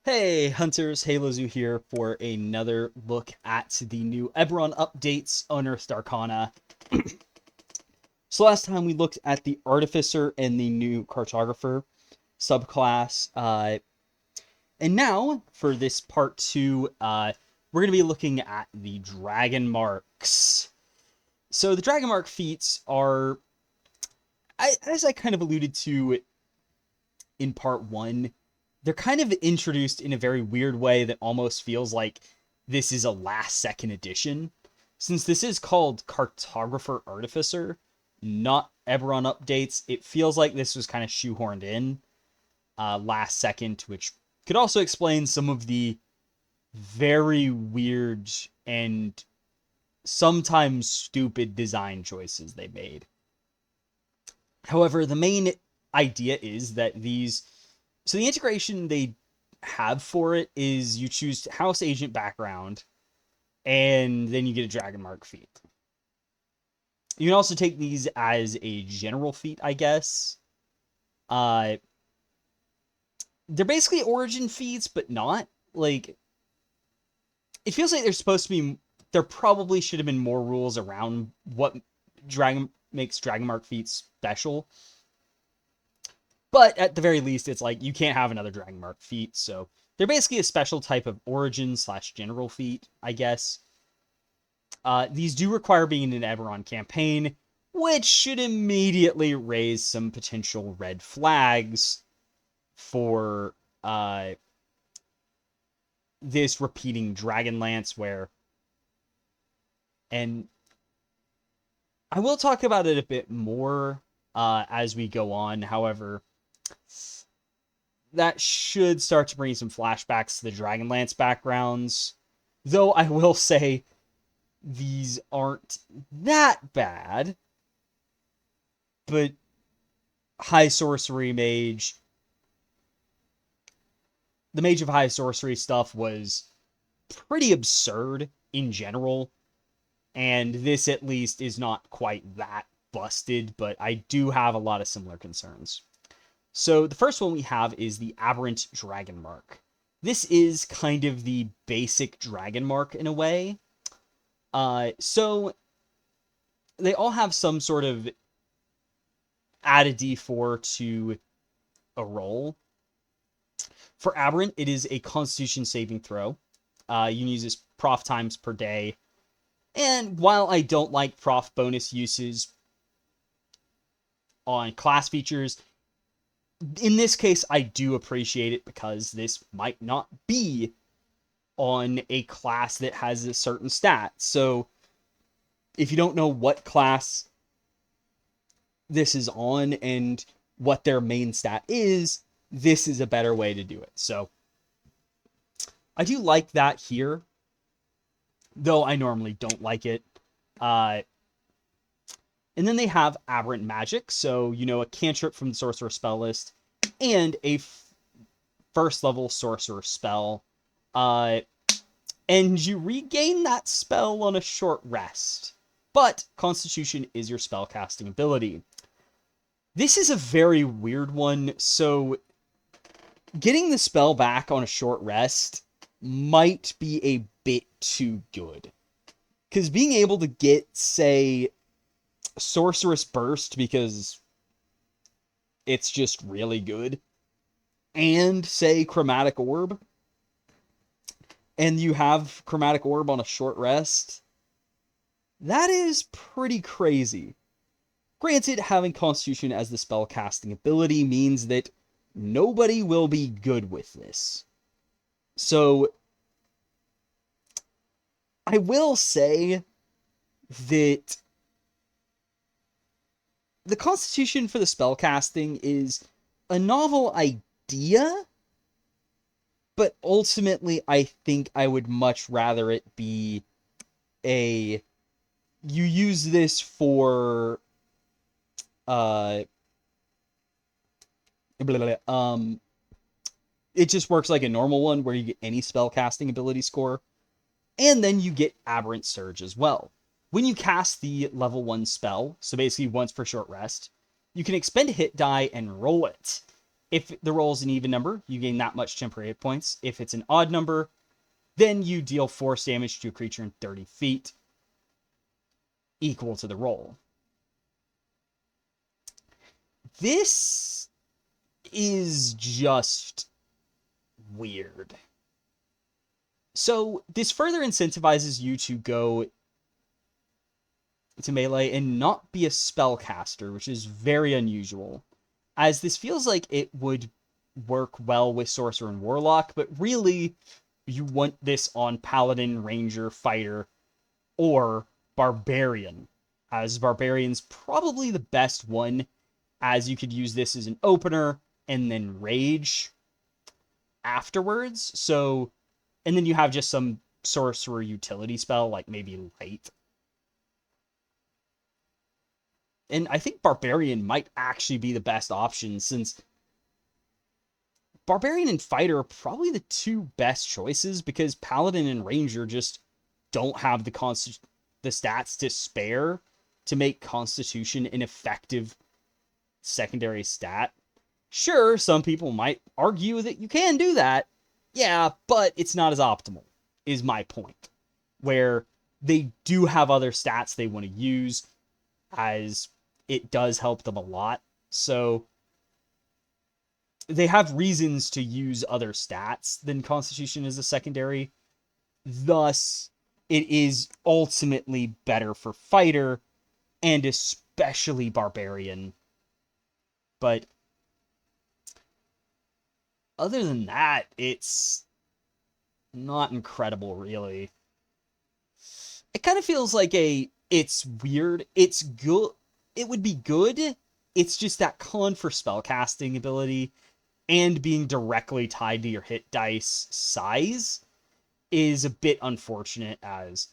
Hey Hunters, Halozu here for another look at the new Eberron updates, Unearthed Arcana. So last time we looked at the Artificer and the new Cartographer subclass, and now for this part two, we're going to be looking at the Dragonmarks. So the Dragonmark Feats are, as I kind of alluded to in part one, they're kind of introduced in a very weird way that almost feels like this is a last second addition. Since this is called Cartographer Artificer, not Eberron updates, it feels like this was kind of shoehorned in last second, which could also explain some of the very weird and sometimes stupid design choices they made. However, the main idea is that so the integration they have for it is you choose House Agent background, and then you get a Dragonmark feat. You can also take these as a general feat, I guess. They're basically origin feats, but not. Like, it feels like they're supposed to be. There probably should have been more rules around what makes Dragonmark feats special. But at the very least, it's like you can't have another Dragonmark feat, so they're basically a special type of origin / general feat, I guess. These do require being in an Eberron campaign, which should immediately raise some potential red flags for this repeating Dragonlance where... And I will talk about it a bit more as we go on, however... That should start to bring some flashbacks to the Dragonlance backgrounds. Though I will say these aren't that bad. But High Sorcery Mage... The Mage of High Sorcery stuff was pretty absurd in general. And this at least is not quite that busted, but I do have a lot of similar concerns. So the first one we have is the Aberrant Dragonmark. This is kind of the basic Dragonmark in a way. So they all have some sort of add a d4 to a roll. For Aberrant, it is a Constitution saving throw. You can use this prof times per day. And while I don't like prof bonus uses on class features, in this case, I do appreciate it because this might not be on a class that has a certain stat. So if you don't know what class this is on and what their main stat is, this is a better way to do it. So I do like that here, though I normally don't like it. And then they have Aberrant Magic, so, a cantrip from the Sorcerer spell list, and a first level Sorcerer spell. And you regain that spell on a short rest. But Constitution is your spellcasting ability. This is a very weird one, so getting the spell back on a short rest might be a bit too good. Because being able to get, say, Sorceress Burst because it's just really good, and say Chromatic Orb, and you have Chromatic Orb on a short rest, that is pretty crazy. Granted, having Constitution as the spellcasting ability means that nobody will be good with this. So I will say that the Constitution for the spellcasting is a novel idea, but ultimately I think I would much rather it be you use this for it just works like a normal one where you get any spellcasting ability score, and then you get Aberrant Surge as well. When you cast the level 1 spell, so basically once per short rest, you can expend a hit die and roll it. If the roll is an even number, you gain that much temporary hit points. If it's an odd number, then you deal force damage to a creature in 30 feet, equal to the roll. This is just weird. So this further incentivizes you to go to melee and not be a spellcaster, which is very unusual, as this feels like it would work well with Sorcerer and Warlock, but really you want this on Paladin, Ranger, Fighter, or Barbarian, as Barbarian's probably the best one, as you could use this as an opener and then Rage afterwards. So, and then you have just some Sorcerer utility spell, like maybe Light. And I think Barbarian might actually be the best option, since Barbarian and Fighter are probably the two best choices, because Paladin and Ranger just don't have the stats to spare to make Constitution an effective secondary stat. Sure, some people might argue that you can do that. Yeah, but it's not as optimal, is my point. Where they do have other stats they want to use, as it does help them a lot. So they have reasons to use other stats than Constitution as a secondary. Thus, it is ultimately better for Fighter, and especially Barbarian. But other than that, it's not incredible, really. It kind of feels like it's weird. It's good. It would be good. It's just that con for spellcasting ability and being directly tied to your hit dice size is a bit unfortunate, as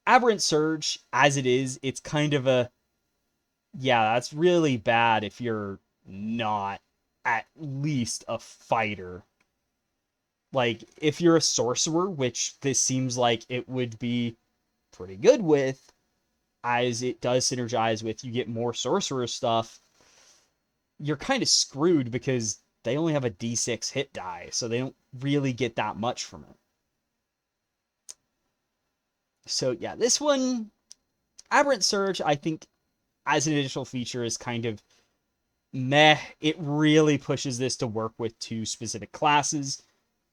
Aberrant Surge, as it is, it's kind of a, yeah, that's really bad if you're not at least a fighter. Like, if you're a sorcerer, which this seems like it would be pretty good with, as it does synergize with, you get more sorcerer stuff, you're kind of screwed because they only have a d6 hit die, so they don't really get that much from it. So yeah, this one, Aberrant Surge, I think, as an additional feature is kind of meh. It really pushes this to work with two specific classes,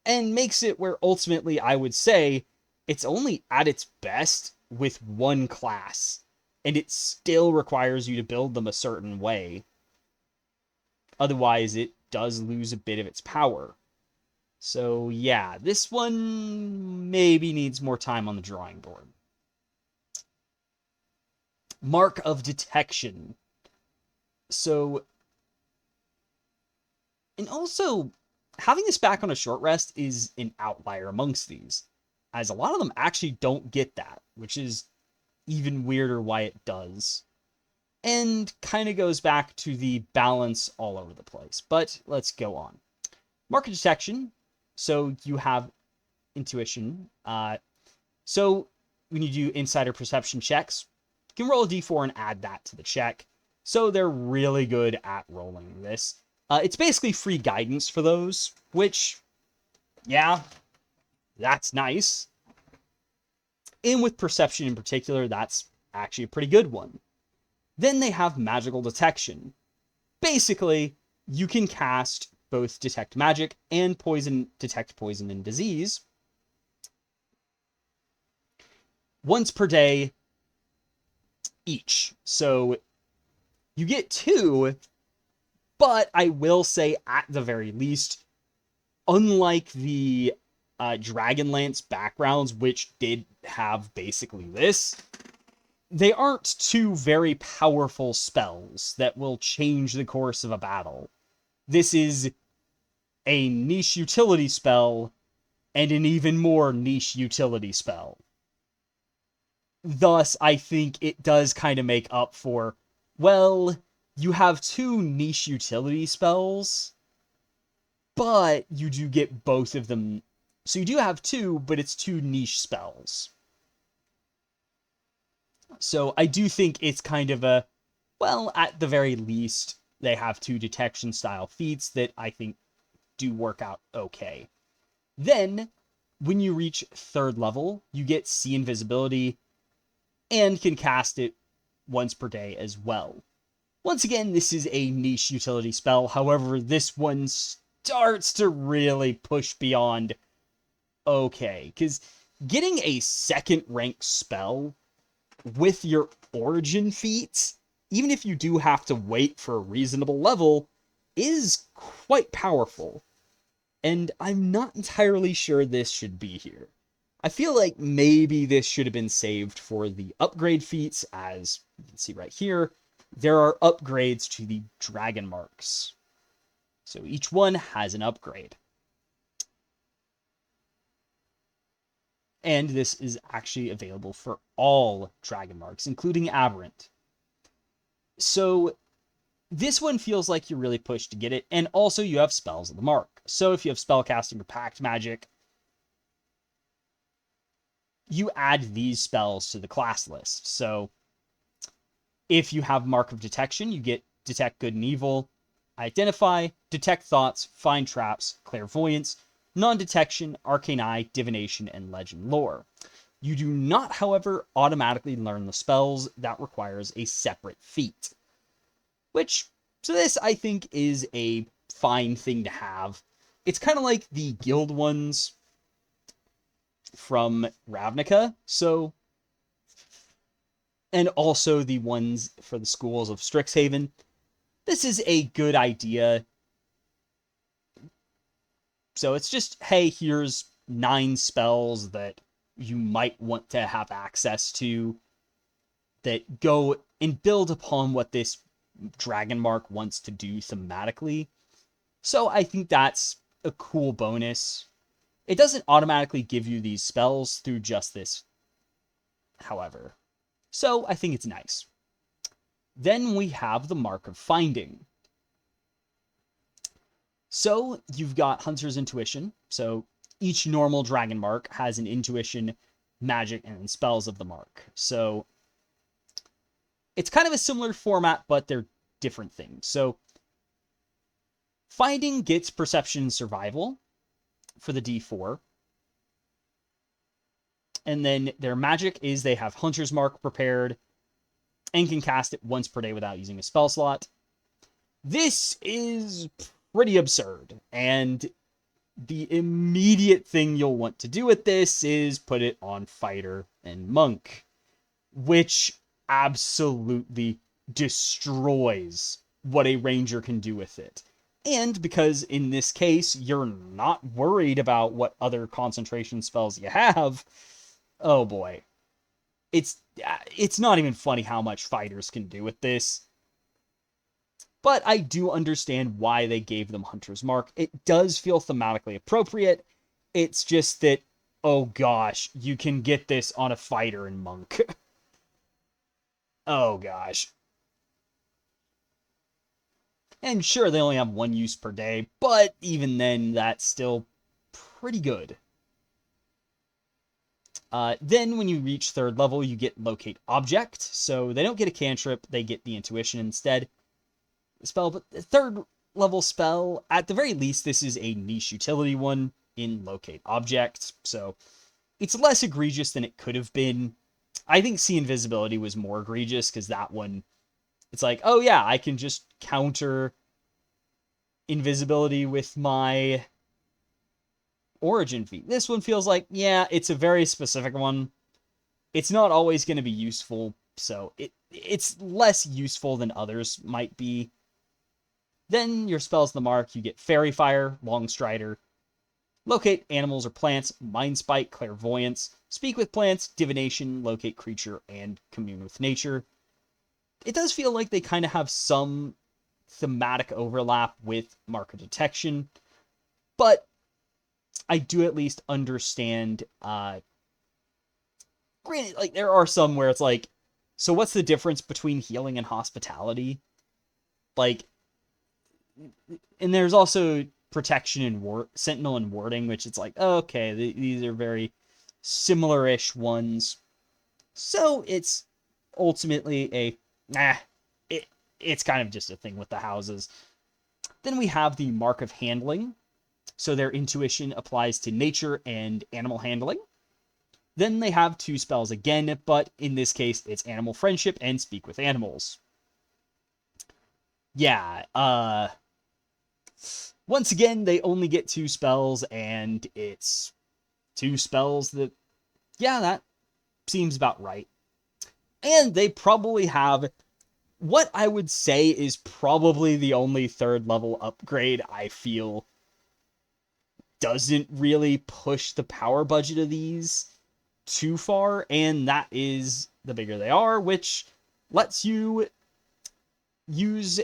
and makes it where ultimately I would say it's only at its best with one class, and it still requires you to build them a certain way. Otherwise, it does lose a bit of its power. So yeah, this one maybe needs more time on the drawing board. Mark of Detection. So, and also, having this back on a short rest is an outlier amongst these, as a lot of them actually don't get that, which is even weirder why it does. And kind of goes back to the balance all over the place. But let's go on. Mark of Detection. So you have intuition. So when you do insider perception checks, you can roll a d4 and add that to the check. So they're really good at rolling this. It's basically free guidance for those, which, yeah, that's nice. And with perception in particular, that's actually a pretty good one. Then they have magical detection. Basically, you can cast both detect magic and detect poison and disease once per day each. So you get 2, but I will say at the very least, unlike the Dragonlance backgrounds, which did have basically this, they aren't 2 very powerful spells that will change the course of a battle. This is a niche utility spell and an even more niche utility spell. Thus, I think it does kind of make up for, well, you have 2 niche utility spells, but you do get both of them. So you do have 2, but it's 2 niche spells. So I do think it's kind of a, well, at the very least, They have 2 detection style feats that I think do work out okay. Then, when you reach 3rd level, you get See Invisibility and can cast it once per day as well. Once again, this is a niche utility spell. However, this one starts to really push beyond okay, because getting a 2nd rank spell with your origin feats, even if you do have to wait for a reasonable level, is quite powerful. And I'm not entirely sure this should be here. I feel like maybe this should have been saved for the upgrade feats, as you can see right here. There are upgrades to the Dragonmarks. So each one has an upgrade. And this is actually available for all Dragonmarks, including Aberrant. So this one feels like you're really pushed to get it, and also you have Spells of the Mark. So if you have Spellcasting or Pact Magic, you add these spells to the class list. So if you have Mark of Detection, you get Detect Good and Evil, Identify, Detect Thoughts, Find Traps, Clairvoyance, Non-Detection, Arcane Eye, Divination, and Legend Lore. You do not, however, automatically learn the spells. That requires a separate feat. So this, I think, is a fine thing to have. It's kind of like the guild ones from Ravnica, and also the ones for the schools of Strixhaven. This is a good idea. So it's just, hey, here's 9 spells that you might want to have access to that go and build upon what this Dragonmark wants to do thematically. So I think that's a cool bonus. It doesn't automatically give you these spells through just this, however. So I think it's nice. Then we have the Mark of Finding. So you've got Hunter's Intuition. So each normal Dragonmark has an Intuition, Magic, and Spells of the Mark. So it's kind of a similar format, but they're different things. So Finding gets Perception and Survival for the D4. And then their magic is they have Hunter's Mark prepared and can cast it once per day without using a spell slot. This is pretty absurd, and the immediate thing you'll want to do with this is put it on Fighter and Monk, which absolutely destroys what a Ranger can do with it. And because in this case, you're not worried about what other concentration spells you have, oh boy. It's not even funny how much fighters can do with this. But I do understand why they gave them Hunter's Mark. It does feel thematically appropriate. It's just that, oh gosh, you can get this on a Fighter and Monk. Oh gosh. And sure, they only have 1 use per day, but even then, that's still pretty good. Then when you reach 3rd level, you get Locate Object. So they don't get a cantrip, they get the Intuition instead. Spell, but the 3rd level spell, at the very least, this is a niche utility one in Locate Object. So it's less egregious than it could have been. I think See Invisibility was more egregious because that one, it's like, oh yeah, I can just counter invisibility with my origin feat. This one feels like, yeah, it's a very specific one. It's not always going to be useful, so it's less useful than others might be. Then your spells of the mark, you get Fairy Fire, Longstrider, Locate Animals or Plants, Mind Spike, Clairvoyance, Speak with Plants, Divination, Locate Creature, and Commune with Nature. It does feel like they kind of have some thematic overlap with Mark of Detection, but I do at least understand, granted, like, there are some where it's like, so what's the difference between healing and hospitality? Like, and there's also protection and sentinel and warding, which it's like, okay, these are very similar-ish ones. So it's ultimately it's kind of just a thing with the houses. Then we have the Mark of Handling. So their intuition applies to nature and animal handling. Then they have 2 spells again, but in this case, it's Animal Friendship and Speak with Animals. Yeah, once again, they only get 2 spells, and it's 2 spells that, yeah, that seems about right. And they probably have what I would say is probably the only 3rd level upgrade I feel doesn't really push the power budget of these too far, and that is the Bigger They Are, which lets you use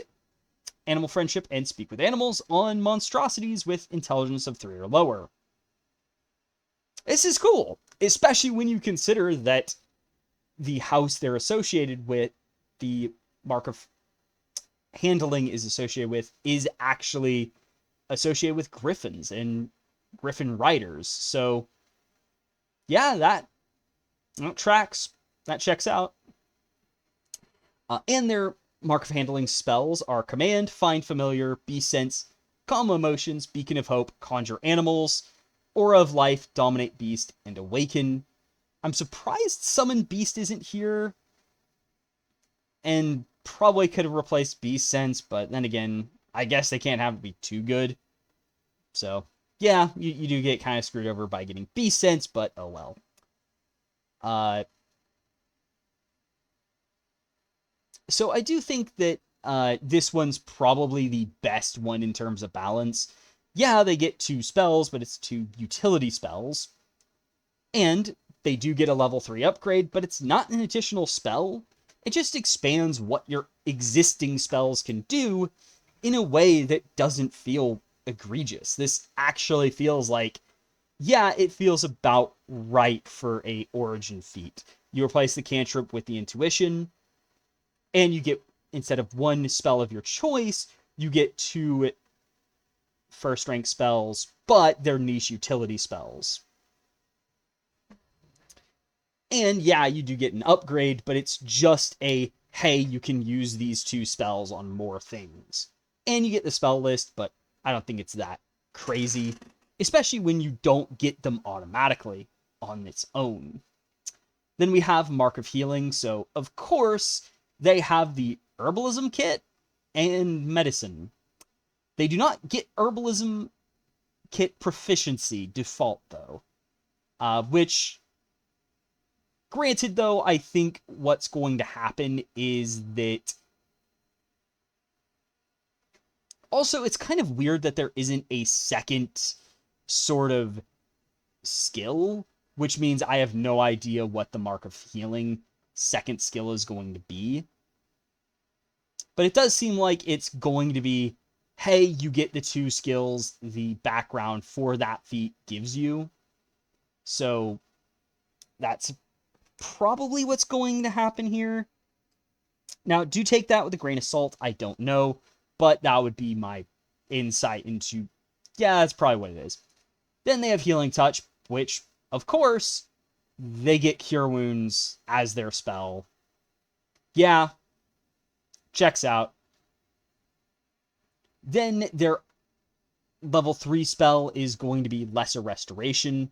Animal Friendship and Speak with Animals on monstrosities with intelligence of 3 or lower. This is cool, especially when you consider that the house they're associated with, the Mark of Handling is associated with, is actually associated with griffins and griffin riders. So, yeah, that tracks. That checks out. And their Mark of Handling spells are Command, Find Familiar, Be Sense, Calm Emotions, Beacon of Hope, Conjure Animals, Aura of Life, Dominate Beast, and Awaken. I'm surprised Summon Beast isn't here, and probably could have replaced Beast Sense, but then again, I guess they can't have it be too good. So, yeah, you do get kind of screwed over by getting Beast Sense, but oh well. So I do think that this one's probably the best one in terms of balance. Yeah, they get 2 spells, but it's 2 utility spells. And they do get a level 3 upgrade, but it's not an additional spell. It just expands what your existing spells can do in a way that doesn't feel egregious. This actually feels like, yeah, it feels about right for a origin feat. You replace the cantrip with the intuition, and you get, instead of 1 spell of your choice, you get 2 first rank spells, but they're niche utility spells. And yeah, you do get an upgrade, but it's just a, hey, you can use these 2 spells on more things. And you get the spell list, but I don't think it's that crazy, especially when you don't get them automatically on its own. Then we have Mark of Healing, so of course they have the Herbalism kit and Medicine. They do not get Herbalism kit proficiency default, though, which, granted, though, I think what's going to happen is that also it's kind of weird that there isn't a second sort of skill, which means I have no idea what the Mark of Healing second skill is going to be. But it does seem like it's going to be, hey, you get the 2 skills the background for that feat gives you. So that's probably what's going to happen here. Now, do take that with a grain of salt. I don't know, but that would be my insight into, yeah, that's probably what it is. Then they have Healing Touch, which, of course, they get Cure Wounds as their spell. Yeah, checks out. Then their level 3 spell is going to be Lesser Restoration.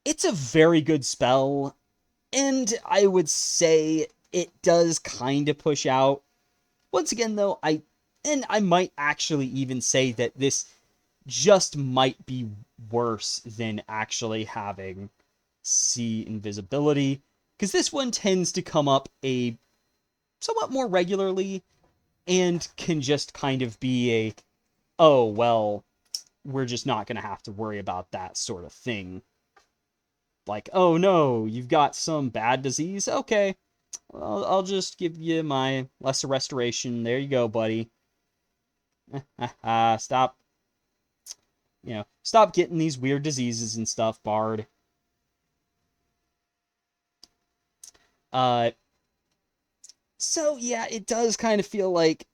It's a very good spell, and I would say it does kind of push out. Once again, though, I might actually even say that this just might be worse than actually having See Invisibility, because this one tends to come up a somewhat more regularly and can just kind of be a, oh, well, we're just not going to have to worry about that sort of thing. Like, oh no, you've got some bad disease? Okay, well, I'll just give you my Lesser Restoration. There you go, buddy. Stop. Stop getting these weird diseases and stuff, Bard. So yeah, it does kind of feel like,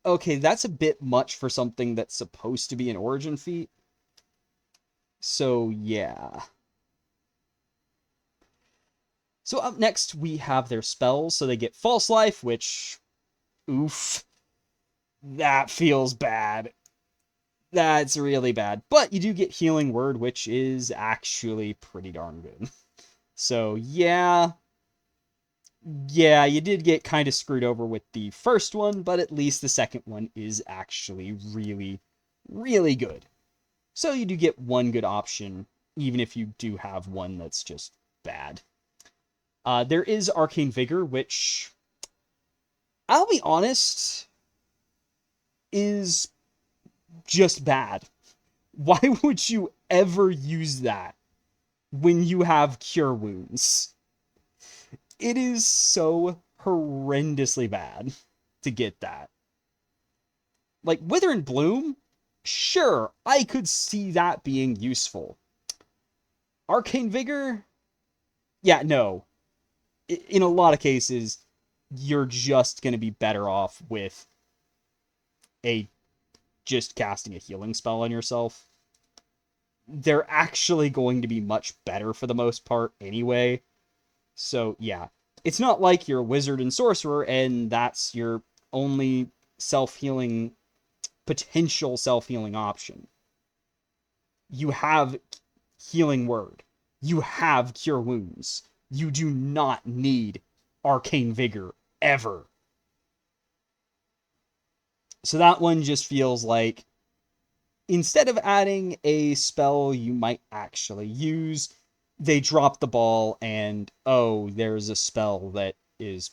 okay, that's a bit much for something that's supposed to be an origin feat. So yeah. So up next, we have their spells. So they get False Life, which Oof. That feels bad. That's really bad. But you do get Healing Word, which is actually pretty darn good. So, yeah. Yeah, you did get kind of screwed over with the first one, but at least the second one is actually really, really good. So you do get one good option, even if you do have one that's just bad. There is Arcane Vigor, which, I'll be honest, is just bad. Why would you ever use that when you have Cure Wounds? It is so horrendously bad to get that. Like, Wither and Bloom, sure, I could see that being useful. Arcane Vigor? Yeah, no. In a lot of cases, you're just going to be better off with just casting a healing spell on yourself. They're actually going to be much better for the most part anyway. So, yeah. It's not like you're a wizard and sorcerer and that's your only potential self-healing option. You have Healing Word. You have Cure Wounds. You do not need Arcane Vigor ever. So that one just feels like, instead of adding a spell you might actually use, they drop the ball and, oh, there's a spell that is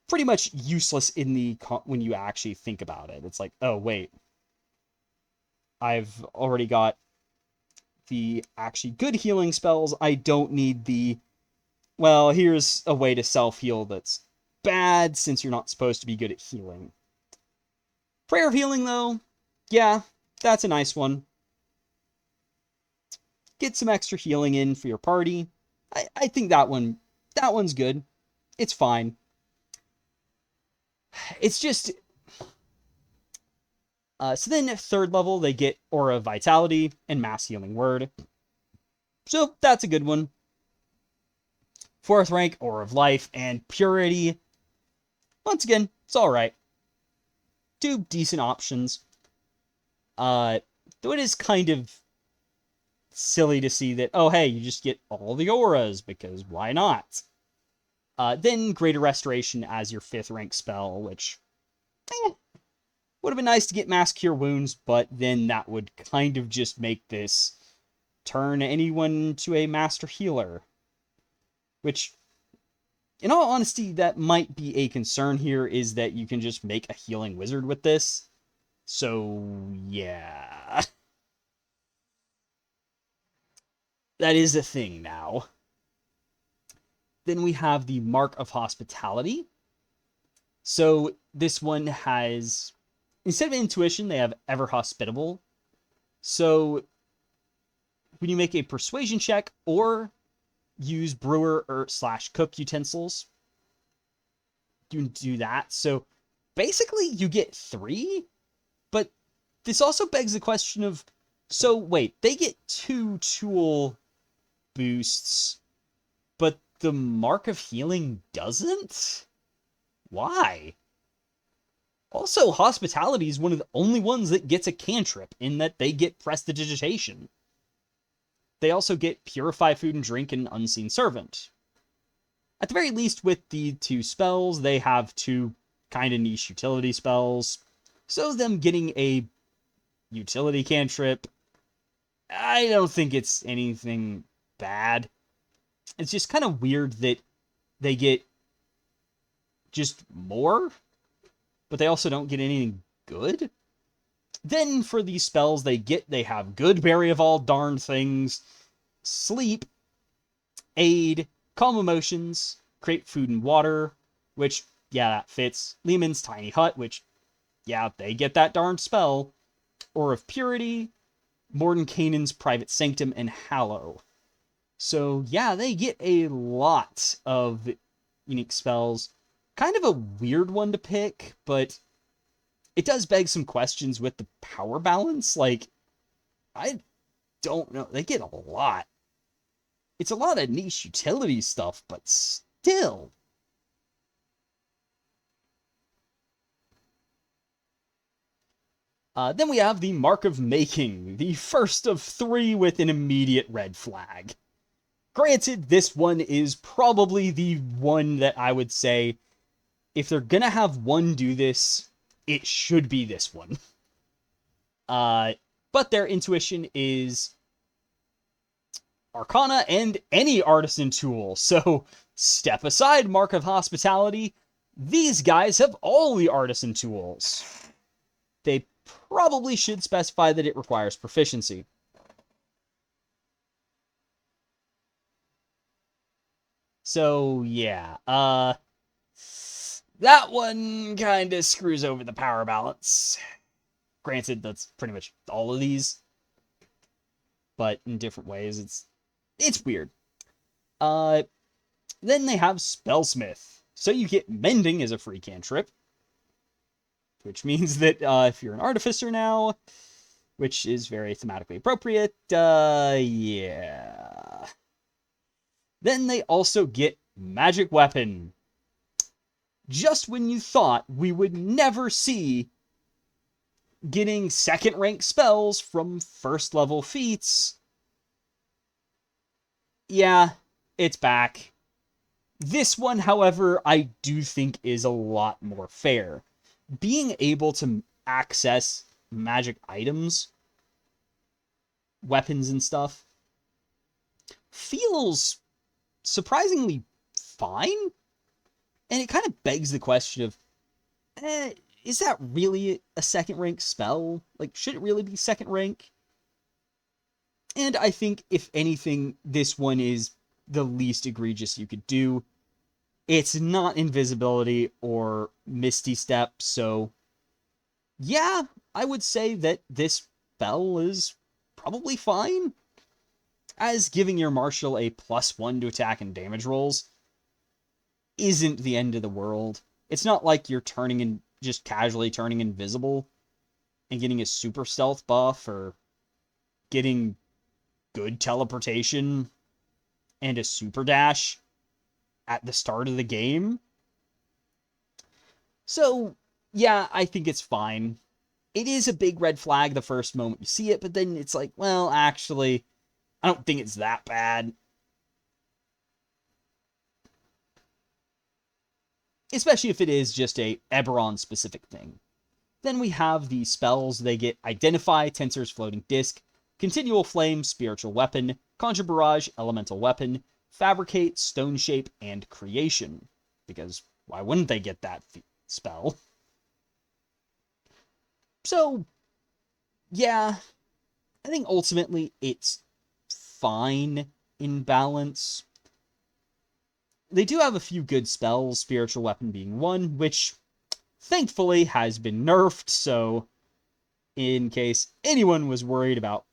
pretty much useless when you actually think about it. It's like, oh, wait, I've already got the actually good healing spells. I don't need well, here's a way to self-heal that's bad since you're not supposed to be good at healing. Prayer of Healing, though, yeah, that's a nice one. Get some extra healing in for your party. I think that one's good. It's fine. It's just, so then at third level, they get Aura of Vitality and Mass Healing Word. So that's a good one. Fourth rank, Aura of Life and Purity. Once again, it's alright. Two decent options. Though it is kind of silly to see that, oh hey, you just get all the auras, because why not? Then Greater Restoration as your 5th rank spell, which would have been nice to get Mass Cure Wounds, but then that would kind of just make this turn anyone to a Master Healer. Which, in all honesty, that might be a concern here, is that you can just make a Healing Wizard with this. So, yeah. That is a thing now. Then we have the Mark of Hospitality. So this one has, instead of Intuition, they have Ever Hospitable. So when you make a Persuasion check or use brewer or / cook utensils, you can do that. So basically you get 3, but this also begs the question of, so wait, they get 2 tool boosts, but the Mark of Healing doesn't? Why? Also, Hospitality is one of the only ones that gets a cantrip, in that they get Prestidigitation. They also get Purify Food and Drink and Unseen Servant. At the very least, with the 2 spells, they have 2 kind of niche utility spells. So them getting a utility cantrip, I don't think it's anything bad. It's just kind of weird that they get just more, but they also don't get anything good. Then for these spells they have Good Berry of All Darned Things, Sleep, Aid, Calm Emotions, Create Food and Water, which, yeah, that fits. Lehman's Tiny Hut, which, yeah, they get that darned spell. Aura of Purity, Mordenkainen's Private Sanctum, and Hallow. So, yeah, they get a lot of unique spells. Kind of a weird one to pick, but it does beg some questions with the power balance. Like, I don't know. They get a lot. It's a lot of niche utility stuff, but still. Then we have the Mark of Making, the first of 3 with an immediate red flag. Granted, this one is probably the one that I would say, if they're gonna have one do this, it should be this one. But their intuition is Arcana and any artisan tool, so step aside, Mark of Hospitality. These guys have all the artisan tools. They probably should specify that it requires proficiency. So, yeah. That one kind of screws over the power balance. Granted, that's pretty much all of these. But in different ways, it's weird. Then they have Spellsmith. So you get Mending as a free cantrip. Which means that if you're an Artificer now, which is very thematically appropriate, yeah. Then they also get Magic Weapon. Just when you thought we would never see getting second rank spells from first level feats, yeah, it's back. This one, however, I do think is a lot more fair. Being able to access magic items, weapons and stuff, feels surprisingly fine. And it kind of begs the question of, is that really a second rank spell? Like, should it really be second rank? And I think, if anything, this one is the least egregious you could do. It's not invisibility or Misty Step, so yeah, I would say that this spell is probably fine. As giving your marshal a +1 to attack and damage rolls isn't the end of the world. It's not like you're just casually turning invisible and getting a super stealth buff, or getting good teleportation and a super dash at the start of the game. So, yeah, I think it's fine. It is a big red flag the first moment you see it, but then it's like, well, actually, I don't think it's that bad. Especially if it is just a Eberron specific thing. Then we have the spells. They get Identify, Tensor's Floating Disc, Continual Flame, Spiritual Weapon, Conjure Barrage, Elemental Weapon, Fabricate, Stone Shape, and Creation. Because why wouldn't they get that spell? So, yeah, I think ultimately it's fine in balance. They do have a few good spells, Spiritual Weapon being one, which thankfully has been nerfed, so in case anyone was worried about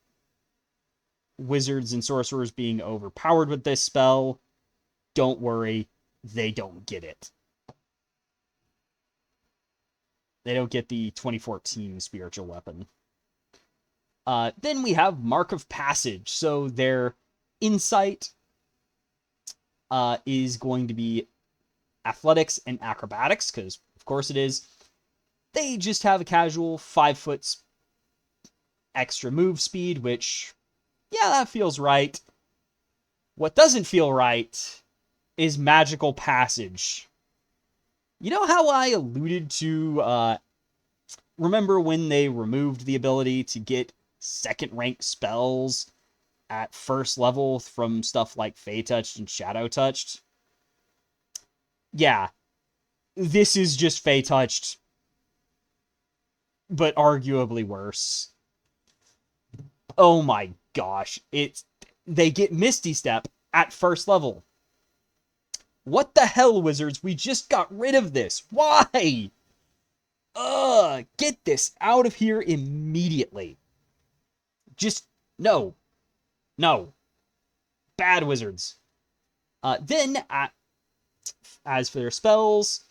wizards and sorcerers being overpowered with this spell, don't worry, they don't get it. They don't get the 2014 Spiritual Weapon. Then we have Mark of Passage, so their Insight is going to be Athletics and Acrobatics, because of course it is. They just have a casual 5 foot extra move speed, which, yeah, that feels right. What doesn't feel right is Magical Passage. You know how I alluded to, remember when they removed the ability to get second rank spells at first level from stuff like Fey Touched and Shadow Touched? Yeah, this is just Fey Touched, but arguably worse. Oh my gosh, they get Misty Step at first level. What the hell, wizards? We just got rid of this. Why? Get this out of here immediately. Just, no. No. Bad wizards. Then, as for their spells,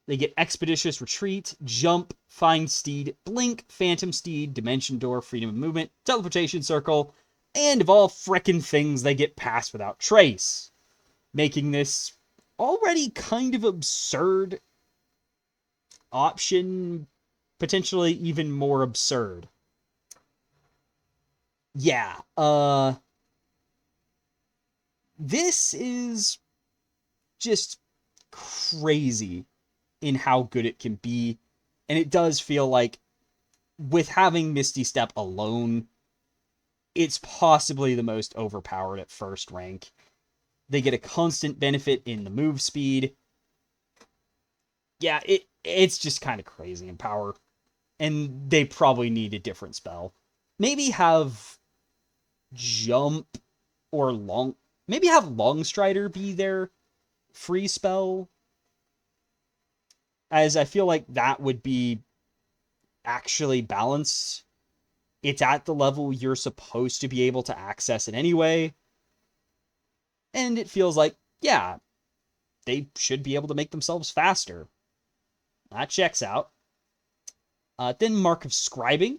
they get Expeditious Retreat, Jump, Find Steed, Blink, Phantom Steed, Dimension Door, Freedom of Movement, Teleportation Circle, and of all frickin' things, they get Pass Without Trace, making this already kind of absurd option potentially even more absurd. Yeah, this is just crazy in how good it can be. And it does feel like with having Misty Step alone, it's possibly the most overpowered at first rank. They get a constant benefit in the move speed. Yeah, it's just kind of crazy in power. And they probably need a different spell. Maybe have jump or long... Maybe have Longstrider be their free spell, as I feel like that would be actually balanced. It's at the level you're supposed to be able to access it anyway. And it feels like, yeah, they should be able to make themselves faster. That checks out. Then Mark of Scribing.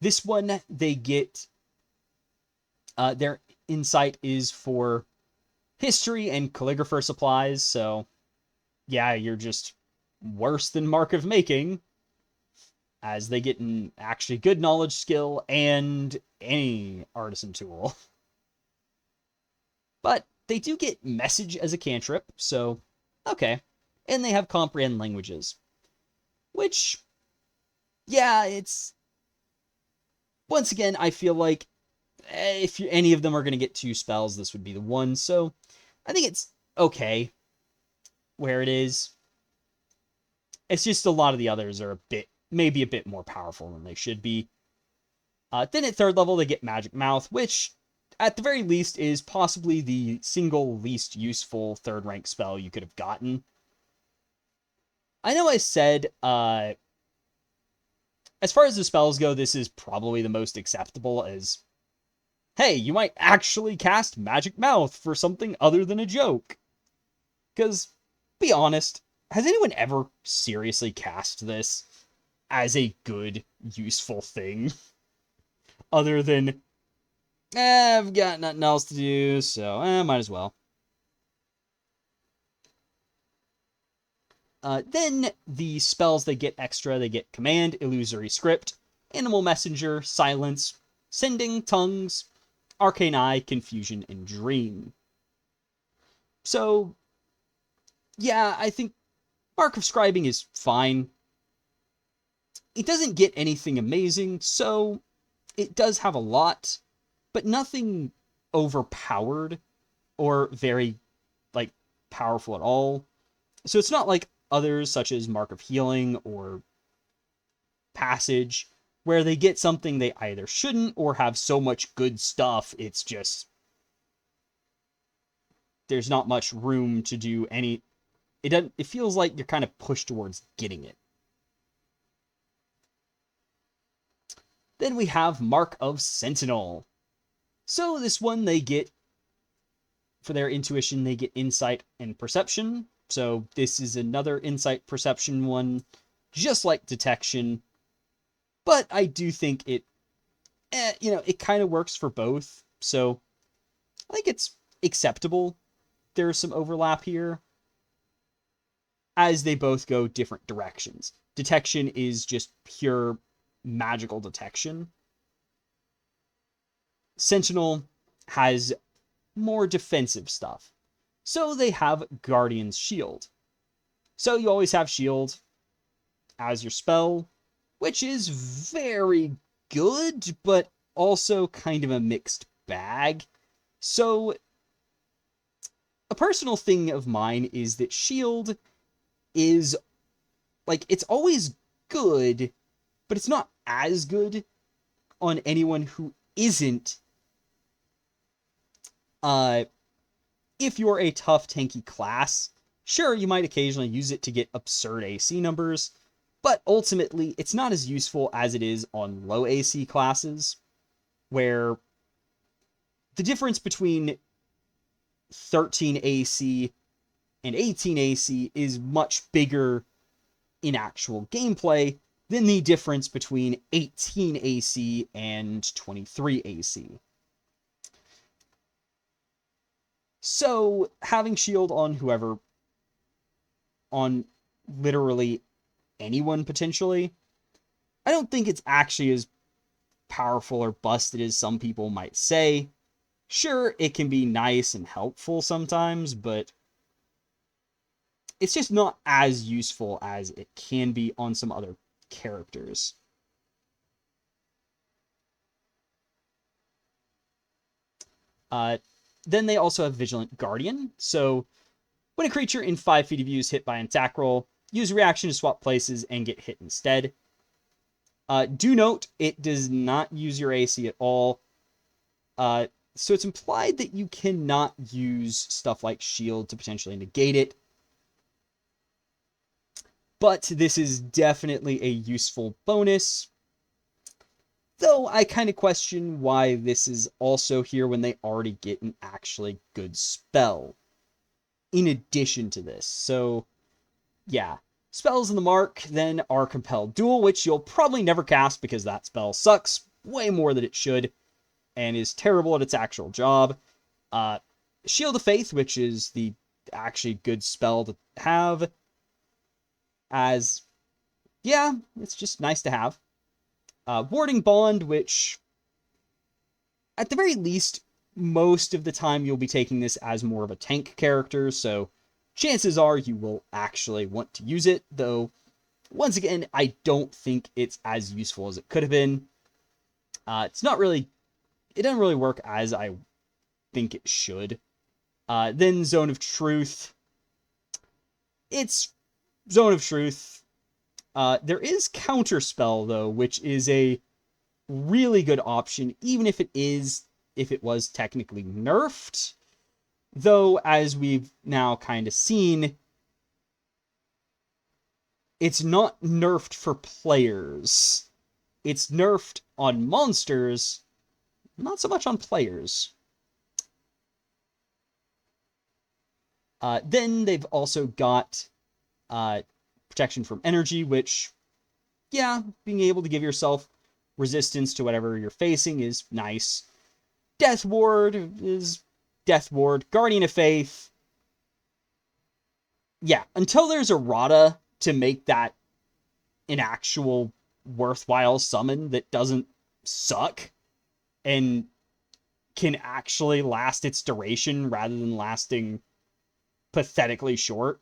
This one, they get... their insight is for history and calligrapher supplies, so yeah, you're just worse than Mark of Making, as they get an actually good knowledge skill and any artisan tool. But they do get message as a cantrip, so okay. And they have comprehend languages, which, yeah, it's... Once again, I feel like if any of them are going to get 2 spells, this would be the one, so I think it's okay where it is. It's just a lot of the others are maybe a bit more powerful than they should be. Then at 3rd level, they get Magic Mouth, which at the very least is possibly the single least useful 3rd rank spell you could have gotten. I know I said, as far as the spells go, this is probably the most acceptable, as, hey, you might actually cast Magic Mouth for something other than a joke. Because, be honest, has anyone ever seriously cast this as a good, useful thing? Other than, I've got nothing else to do, so might as well. Then the spells they get extra, they get Command, Illusory Script, Animal Messenger, Silence, Sending, Tongues, Arcane Eye, Confusion, and Dream. So, yeah, I think Mark of Scribing is fine. It doesn't get anything amazing, so it does have a lot, but nothing overpowered or very, like, powerful at all. So it's not like others such as Mark of Healing or Passage, where they get something they either shouldn't or have so much good stuff, it's just... there's not much room to do any... It feels like you're kind of pushed towards getting it. Then we have Mark of Sentinel. So this one they get, for their intuition, they get Insight and Perception. So this is another Insight Perception one, just like Detection. But I do think it, it kind of works for both. So I think it's acceptable. There's some overlap here, as they both go different directions. Detection is just pure magical detection. Sentinel has more defensive stuff. So they have Guardian's Shield. So you always have Shield as your spell, which is very good, but also kind of a mixed bag. So a personal thing of mine is that Shield is, like, it's always good, but it's not as good on anyone who isn't, if you're a tough, tanky class. Sure, you might occasionally use it to get absurd AC numbers, but ultimately, it's not as useful as it is on low AC classes, where the difference between 13 AC and 18 AC is much bigger in actual gameplay than the difference between 18 AC and 23 AC. So, having Shield on on literally anyone potentially, I don't think it's actually as powerful or busted as some people might say. Sure, it can be nice and helpful sometimes, but it's just not as useful as it can be on some other characters. Then they also have Vigilant Guardian. So when a creature in 5 feet of you is hit by an attack roll, use a reaction to swap places and get hit instead. Do note, it does not use your AC at all. So it's implied that you cannot use stuff like shield to potentially negate it. But this is definitely a useful bonus. Though I kind of question why this is also here when they already get an actually good spell in addition to this. So, yeah. Spells in the mark then are Compelled Duel, which you'll probably never cast because that spell sucks way more than it should and is terrible at its actual job. Shield of Faith, which is the actually good spell to have, as, yeah, it's just nice to have. Warding Bond, which, at the very least, most of the time you'll be taking this as more of a tank character, so chances are you will actually want to use it, though, once again, I don't think it's as useful as it could have been. It doesn't really work as I think it should. Then Zone of Truth. It's Zone of Truth. There is Counterspell, though, which is a really good option, even if it was technically nerfed. Though, as we've now kind of seen, it's not nerfed for players. It's nerfed on monsters, not so much on players. Then they've also got Protection from Energy, which, yeah, being able to give yourself resistance to whatever you're facing is nice. Death Ward is Death Ward. Guardian of Faith. Yeah, until there's errata to make that an actual worthwhile summon that doesn't suck and can actually last its duration rather than lasting pathetically short.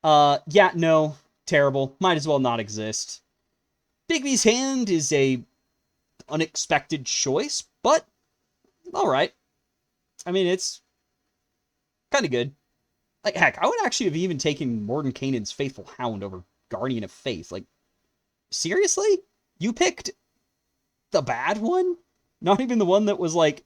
Yeah, no, terrible. Might as well not exist. Bigby's Hand is a unexpected choice, but alright. I mean, it's kind of good. Like, heck, I would actually have even taken Mordenkainen's Faithful Hound over Guardian of Faith. Like, seriously? You picked the bad one? Not even the one that was, like,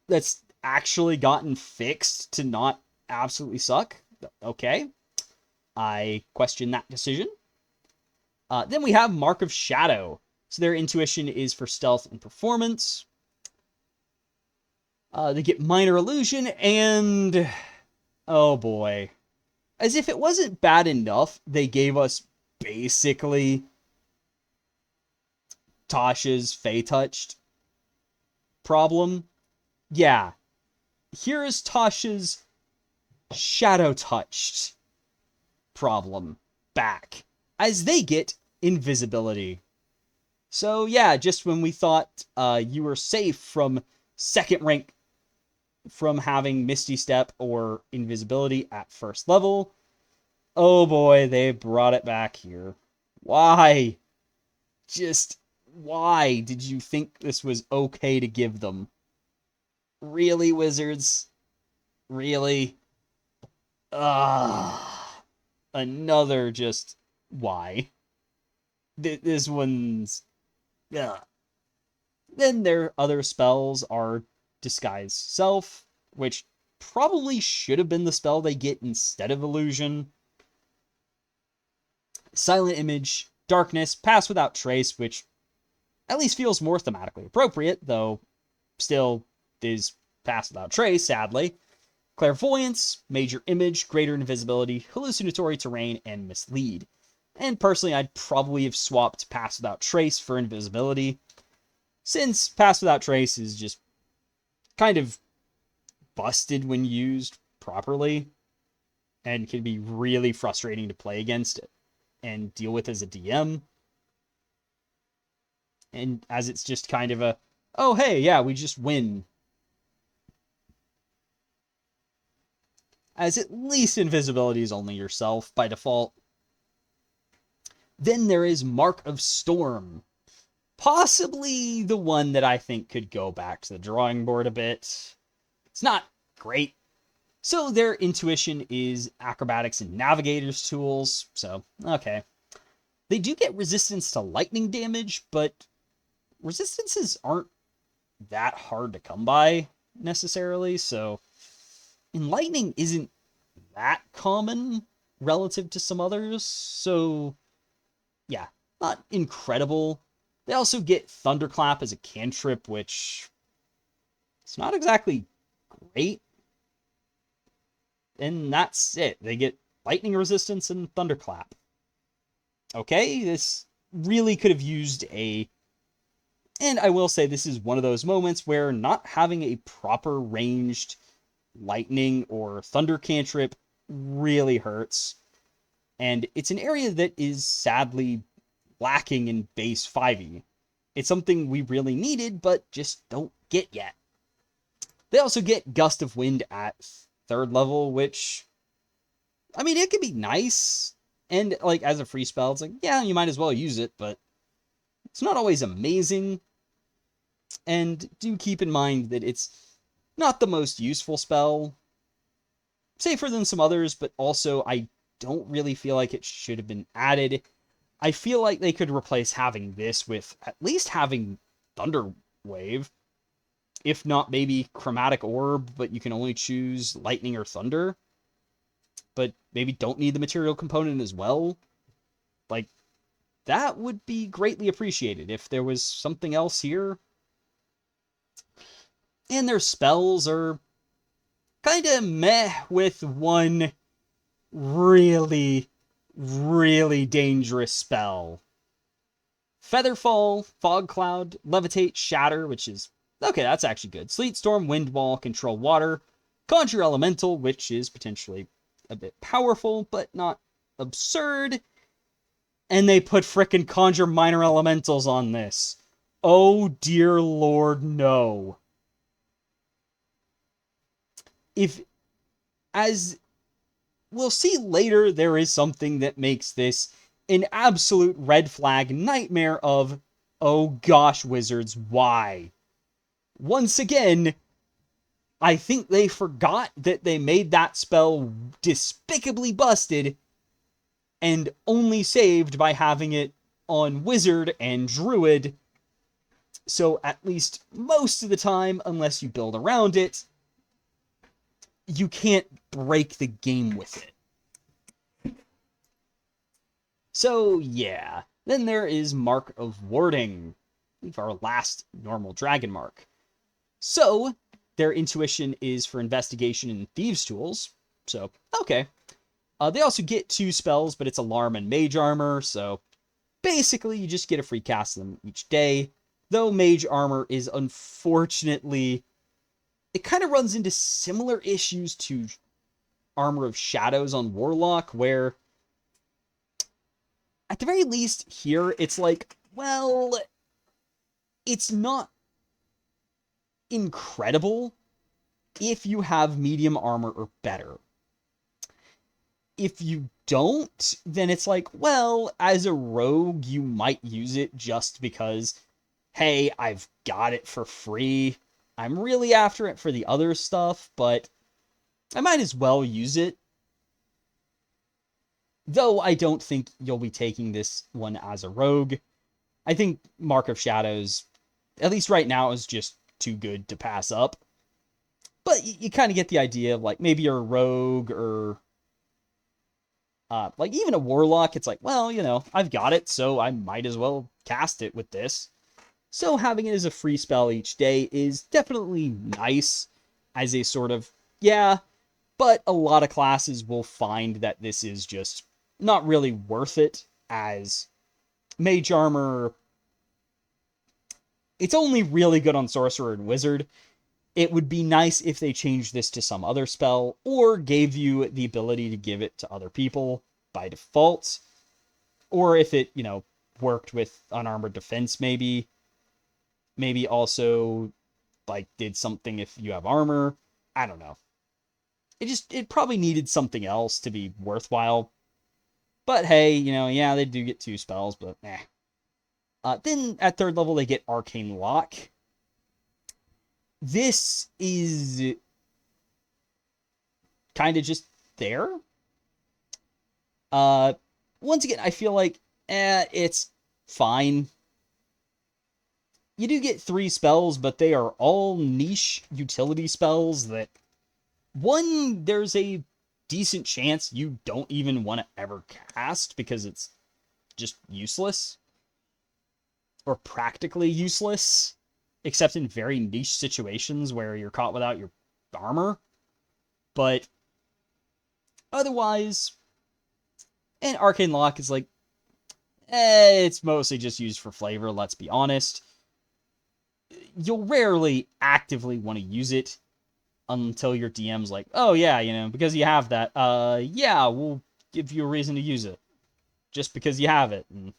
that's actually gotten fixed to not absolutely suck? Okay. I question that decision. Then we have Mark of Shadow. So their intuition is for stealth and performance. They get Minor Illusion, and oh boy. As if it wasn't bad enough, they gave us basically Tasha's Fey Touched problem. Yeah. Here is Tasha's Shadow Touched problem back, as they get invisibility. So yeah, just when we thought you were safe from second rank from having Misty Step or invisibility at first level, oh boy, they brought it back here. Why? Just why did you think this was okay to give them? Really, Wizards? Really? Another just why? This one's... Ugh. Then their other spells are Disguise Self, which probably should have been the spell they get instead of Illusion. Silent Image, Darkness, Pass Without Trace, which at least feels more thematically appropriate, though still is Pass Without Trace, sadly. Clairvoyance, Major Image, Greater Invisibility, Hallucinatory Terrain, and Mislead. And personally, I'd probably have swapped Pass Without Trace for Invisibility, since Pass Without Trace is just kind of busted when used properly. and can be really frustrating to play against and deal with as a DM. And as it's just kind of a, oh, hey, yeah, we just win. As at least invisibility is only yourself by default. Then there is Mark of Storm. Possibly the one that I think could go back to the drawing board a bit. It's not great. So their intuition is acrobatics and navigator's tools. So, okay. They do get resistance to lightning damage, but resistances aren't that hard to come by necessarily. So, and lightning isn't that common relative to some others. So, yeah, not incredible. They also get Thunderclap as a cantrip, which it's not exactly great. And that's it. They get lightning resistance and Thunderclap. Okay, this really could have used a... And I will say this is one of those moments where not having a proper ranged lightning or thunder cantrip really hurts. And it's an area that is sadly lacking in base 5e. It's something we really needed, but just don't get yet. They also get Gust of Wind at 3rd level, which, I mean, it could be nice. And, like, as a free spell, it's like, yeah, you might as well use it, but it's not always amazing. And do keep in mind that it's not the most useful spell. Safer than some others, but also I don't really feel like it should have been added. I feel like they could replace having this with at least having Thunder Wave. If not, maybe Chromatic Orb, but you can only choose Lightning or Thunder. But maybe don't need the material component as well. Like, that would be greatly appreciated if there was something else here. And their spells are kind of meh, with one really dangerous spell. Featherfall, Fog Cloud, Levitate, Shatter, which is, okay, that's actually good. Sleet Storm, Wind Wall, Control Water, Conjure Elemental, which is potentially a bit powerful, but not absurd. And they put frickin' Conjure Minor Elementals on this. Oh dear lord, no. If, as we'll see later, there is something that makes this an absolute red flag nightmare of, oh gosh, Wizards, why? Once again, I think they forgot that they made that spell despicably busted and only saved by having it on Wizard and Druid. So at least most of the time, unless you build around it, you can't break the game with it. So yeah, then there is Mark of Warding, our last normal Dragonmark. So their intuition is for investigation and thieves tools, so okay. They also get 2 spells, but it's Alarm and Mage Armor, so basically you just get a free cast of them each day. Though Mage Armor is unfortunately, it kind of runs into similar issues to Armor of Shadows on Warlock, where at the very least here, it's like, well, it's not incredible if you have medium armor or better. If you don't, then it's like, well, as a rogue, you might use it just because, hey, I've got it for free. I'm really after it for the other stuff, but I might as well use it. Though I don't think you'll be taking this one as a rogue. I think Mark of Shadows, at least right now, is just too good to pass up. But you kind of get the idea of, like, maybe you're a rogue or like even a warlock. It's like, well, you know, I've got it, so I might as well cast it with this. So having it as a free spell each day is definitely nice as a sort of, yeah, but a lot of classes will find that this is just not really worth it, as Mage Armor, it's only really good on Sorcerer and Wizard, It would be nice if they changed this to some other spell or gave you the ability to give it to other people by default. Or if it, worked with unarmored defense, maybe also like did something if you have armor. I don't know. It probably needed something else to be worthwhile. But hey, yeah, they do get 2 spells, but eh. Then at 3rd level, they get Arcane Lock. This is kind of just there. Once again, I feel like, it's fine. You do get 3 spells, but they are all niche utility spells that, one, there's a decent chance you don't even want to ever cast because it's just useless. Or practically useless, except in very niche situations where you're caught without your armor. But otherwise, and Arcane Lock is like, it's mostly just used for flavor, let's be honest. You'll rarely actively want to use it until your DM's like, oh yeah, because you have that, yeah, we'll give you a reason to use it. Just because you have it. And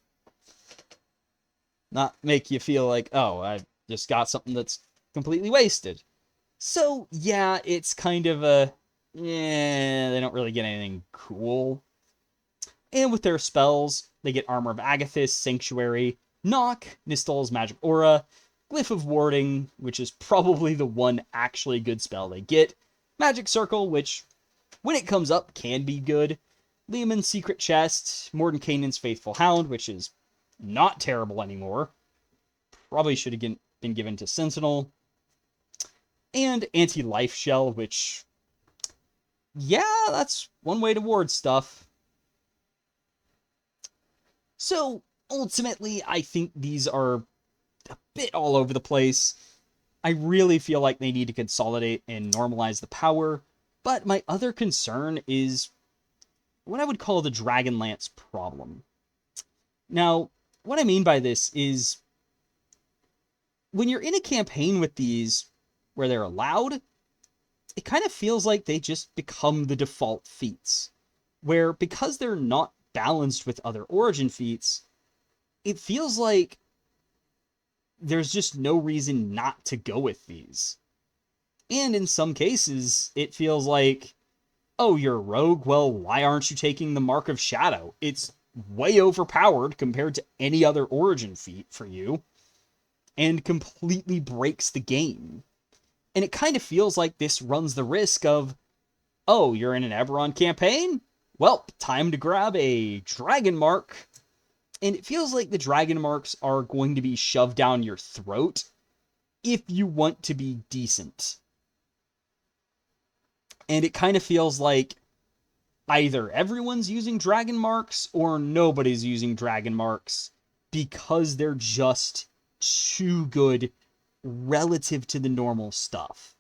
not make you feel like, oh, I just got something that's completely wasted. So, yeah, it's kind of they don't really get anything cool. And with their spells, they get Armor of Agathis, Sanctuary, Knock, Nistal's Magic Aura, Glyph of Warding, which is probably the one actually good spell they get, Magic Circle, which, when it comes up, can be good, Leomund's Secret Chest, Mordenkainen's Faithful Hound, which is not terrible anymore. Probably should have been given to Sentinel. And Anti-Life Shell, which, yeah, that's one way to ward stuff. So, ultimately, I think these are a bit all over the place. I really feel like they need to consolidate and normalize the power, but my other concern is what I would call the Dragonlance problem. Now, what I mean by this is, when you're in a campaign with these where they're allowed, it kind of feels like they just become the default feats. Where, because they're not balanced with other origin feats, it feels like there's just no reason not to go with these. And in some cases, it feels like, oh, you're a rogue? Well, why aren't you taking the Mark of Shadow? It's way overpowered compared to any other origin feat for you, and completely breaks the game. And it kind of feels like this runs the risk of, oh, you're in an Eberron campaign? Well, time to grab a Dragonmark. And it feels like the Dragonmarks are going to be shoved down your throat if you want to be decent. And it kind of feels like either everyone's using Dragonmarks or nobody's using Dragonmarks because they're just too good relative to the normal stuff.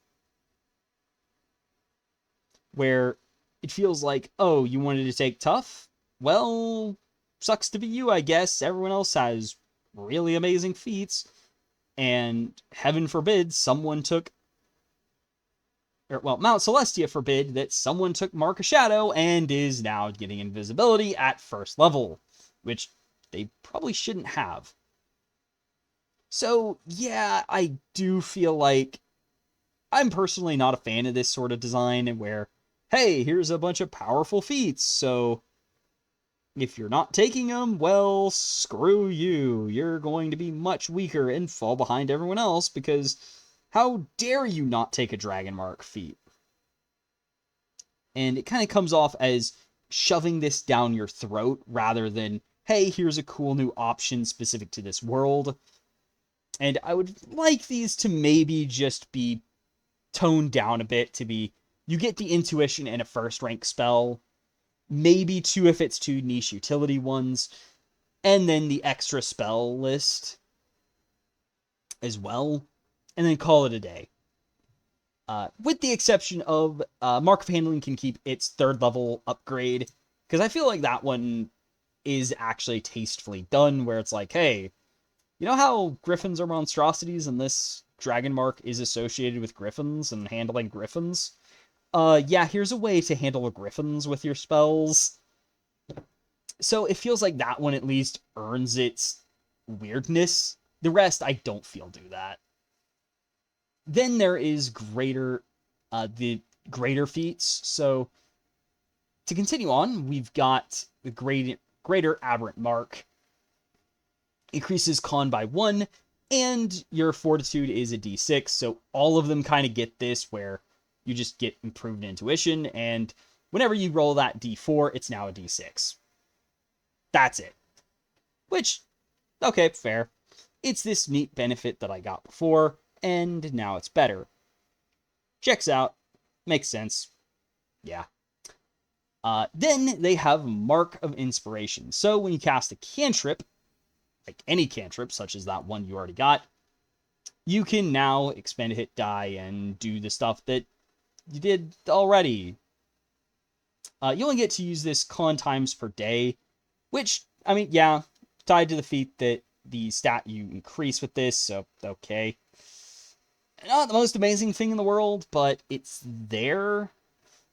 Where it feels like, oh, you wanted to take tough? Well, sucks to be you, I guess. Everyone else has really amazing feats. And heaven forbid someone took... Mount Celestia forbid that someone took Mark of Shadow and is now getting invisibility at 1st level. Which they probably shouldn't have. So, yeah, I do feel like I'm personally not a fan of this sort of design where, hey, here's a bunch of powerful feats, so if you're not taking them, well, screw you. You're going to be much weaker and fall behind everyone else because how dare you not take a Dragonmark feat? And it kind of comes off as shoving this down your throat rather than, hey, here's a cool new option specific to this world. And I would like these to maybe just be toned down a bit to be, you get the intuition and a 1st rank spell, maybe 2 if it's 2 niche utility ones, and then the extra spell list as well, and then call it a day. With the exception of Mark of Handling can keep its 3rd level upgrade, because I feel like that one is actually tastefully done, where it's like, hey, you know how griffins are monstrosities and this Dragonmark is associated with griffins and handling griffins. Yeah, here's a way to handle griffins with your spells. So it feels like that one at least earns its weirdness. The rest, I don't feel do that. Then there is the greater feats. So to continue on, we've got the greater aberrant mark. Increases con by 1, and your fortitude is a d6. So all of them kind of get this, where you just get improved intuition, and whenever you roll that d4, it's now a d6. That's it. Which, okay, fair. It's this neat benefit that I got before, and now it's better. Checks out. Makes sense. Yeah. Then they have Mark of Inspiration. So when you cast a cantrip, like any cantrip, such as that one you already got, you can now expend a hit die and do the stuff that you did already. You only get to use this con times per day, which, I mean, yeah, tied to the feat that the stat you increase with this, so okay. Not the most amazing thing in the world, but it's there.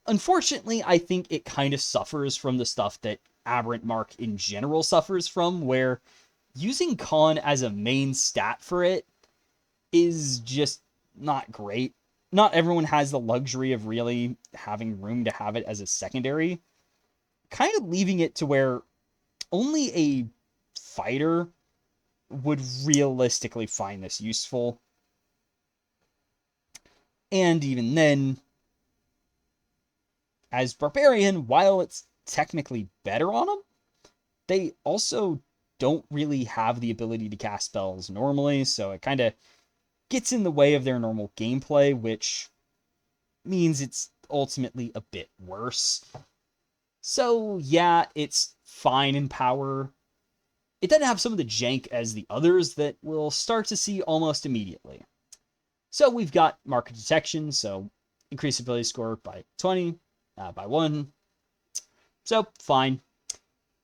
Unfortunately, I think it kind of suffers from the stuff that Aberrant Mark in general suffers from, where using con as a main stat for it is just not great. Not everyone has the luxury of really having room to have it as a secondary. Kind of leaving it to where only a fighter would realistically find this useful. And even then, as Barbarian, while it's technically better on them, they also don't really have the ability to cast spells normally, so it kind of gets in the way of their normal gameplay, which means it's ultimately a bit worse. So yeah, it's fine in power. It doesn't have some of the jank as the others that we'll start to see almost immediately. So we've got Mark of Detection, so increase ability score by 20, by 1. So fine.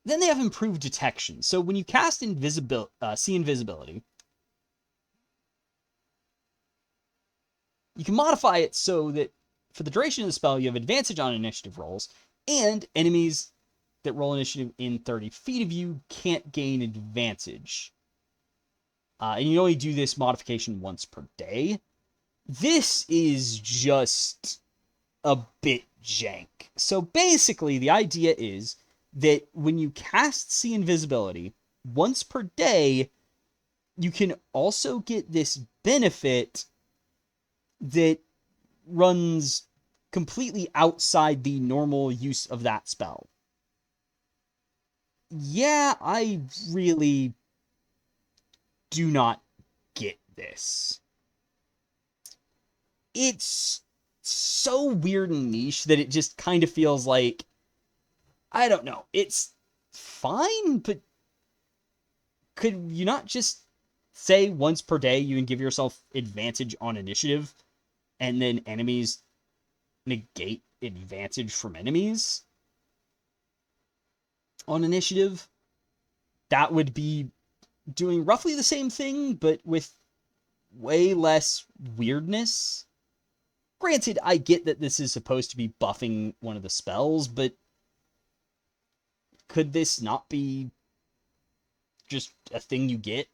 Then they have Improved Detection. So when you cast See Invisibility, you can modify it so that for the duration of the spell, you have advantage on initiative rolls, and enemies that roll initiative in 30 feet of you can't gain advantage. And you only do this modification once per day. This is just a bit jank. So basically, the idea is that when you cast See Invisibility once per day, you can also get this benefit that runs completely outside the normal use of that spell. Yeah, I really do not get this. It's so weird and niche that it just kind of feels like, I don't know, it's fine, but could you not just say once per day you can give yourself advantage on initiative, and then enemies negate advantage from enemies on initiative? That would be doing roughly the same thing, but with way less weirdness. Granted, I get that this is supposed to be buffing one of the spells, but could this not be just a thing you get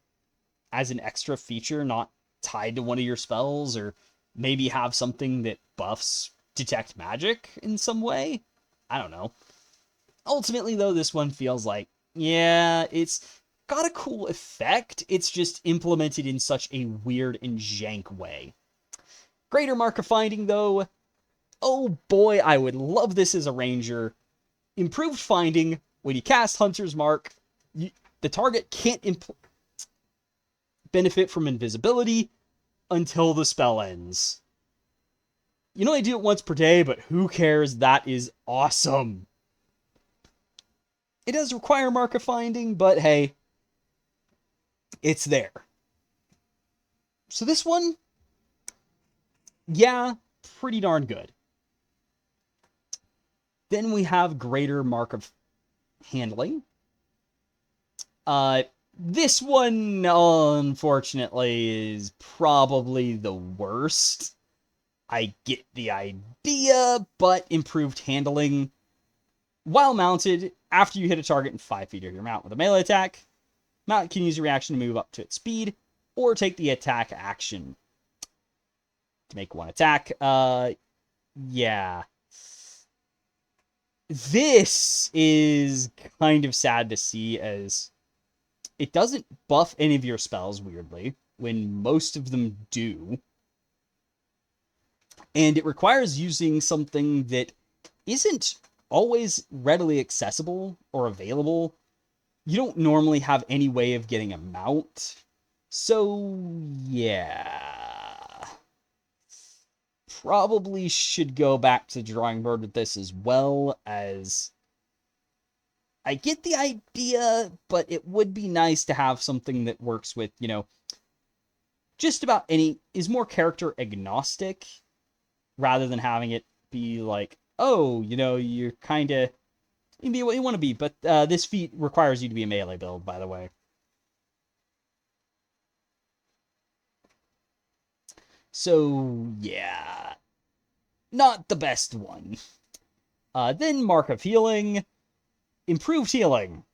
as an extra feature, not tied to one of your spells, or maybe have something that buffs detect magic in some way? I don't know. Ultimately, though, this one feels like, yeah, it's got a cool effect, it's just implemented in such a weird and jank way. Greater Mark of Finding, though, oh boy, I would love this as a ranger. Improved Finding, when you cast Hunter's Mark, the target can't benefit from invisibility until the spell ends. You can only do it once per day, but who cares? That is awesome. It does require Mark of Finding, but hey, it's there. So this one, yeah, pretty darn good. Then we have Greater Mark of Handling. This one, unfortunately, is probably the worst. I get the idea, but improved handling. While mounted, after you hit a target in 5 feet of your mount with a melee attack, mount can use a reaction to move up to its speed, or take the attack action to make one attack. Yeah. This is kind of sad to see, as it doesn't buff any of your spells, weirdly, when most of them do. And it requires using something that isn't always readily accessible or available. You don't normally have any way of getting a mount. So, yeah. Probably should go back to the drawing board with this, as well, as I get the idea, but it would be nice to have something that works with, just about any, is more character agnostic, rather than having it be like, oh, you're kind of, you can be what you want to be, but this feat requires you to be a melee build, by the way. So, yeah. Not the best one. Then Mark of Healing. Improved Healing.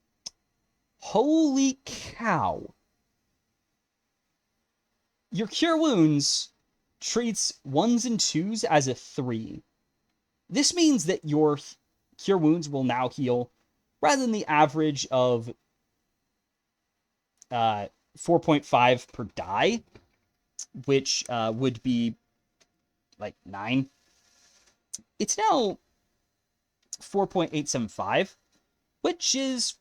Holy cow. Your Cure Wounds treats 1s and 2s as a 3. This means that your Cure Wounds will now heal, rather than the average of 4.5 per die, which would be like 9. It's now 4.875, which is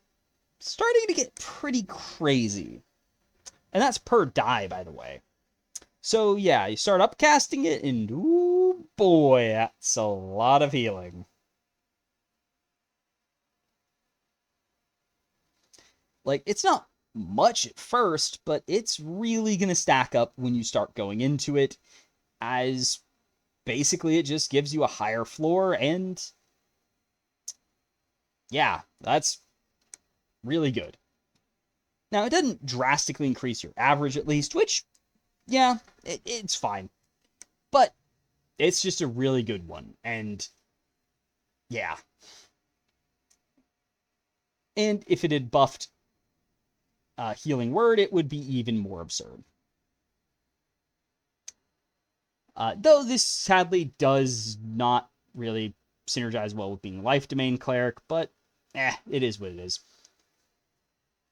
starting to get pretty crazy. And that's per die, by the way. So yeah, you start upcasting it, and ooh boy, that's a lot of healing. Like, it's not much at first, but it's really going to stack up when you start going into it, as basically it just gives you a higher floor, and yeah, that's really good. Now, it doesn't drastically increase your average, at least, which, yeah, it's fine. But it's just a really good one, and yeah. And if it had buffed Healing Word, it would be even more absurd. Though this sadly does not really synergize well with being Life Domain Cleric, but it is what it is.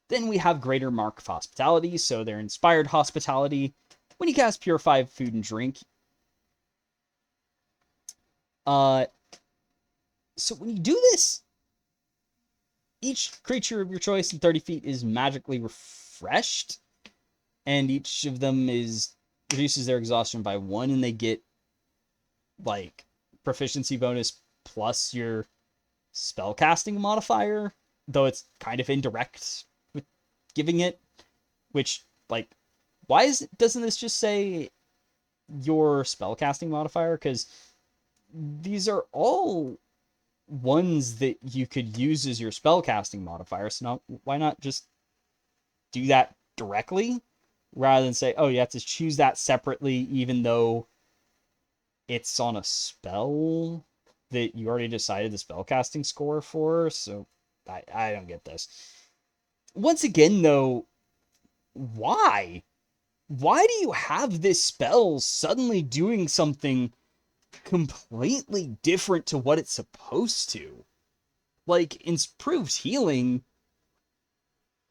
Then we have Greater Mark of Hospitality, so they're Inspired Hospitality. When you cast Purify Food and Drink, so when you do this, each creature of your choice in 30 feet is magically refreshed, and each of them reduces their exhaustion by 1, and they get like proficiency bonus plus your spellcasting modifier, though it's kind of indirect with giving it, which, like, why doesn't this just say your spellcasting modifier? Because these are all ones that you could use as your spellcasting modifier, so why not just do that directly, rather than say, oh, you have to choose that separately, even though it's on a spell that you already decided the spellcasting score for. So I don't get this. Once again, though, why? Why do you have this spell suddenly doing something completely different to what it's supposed to? Like, improved healing,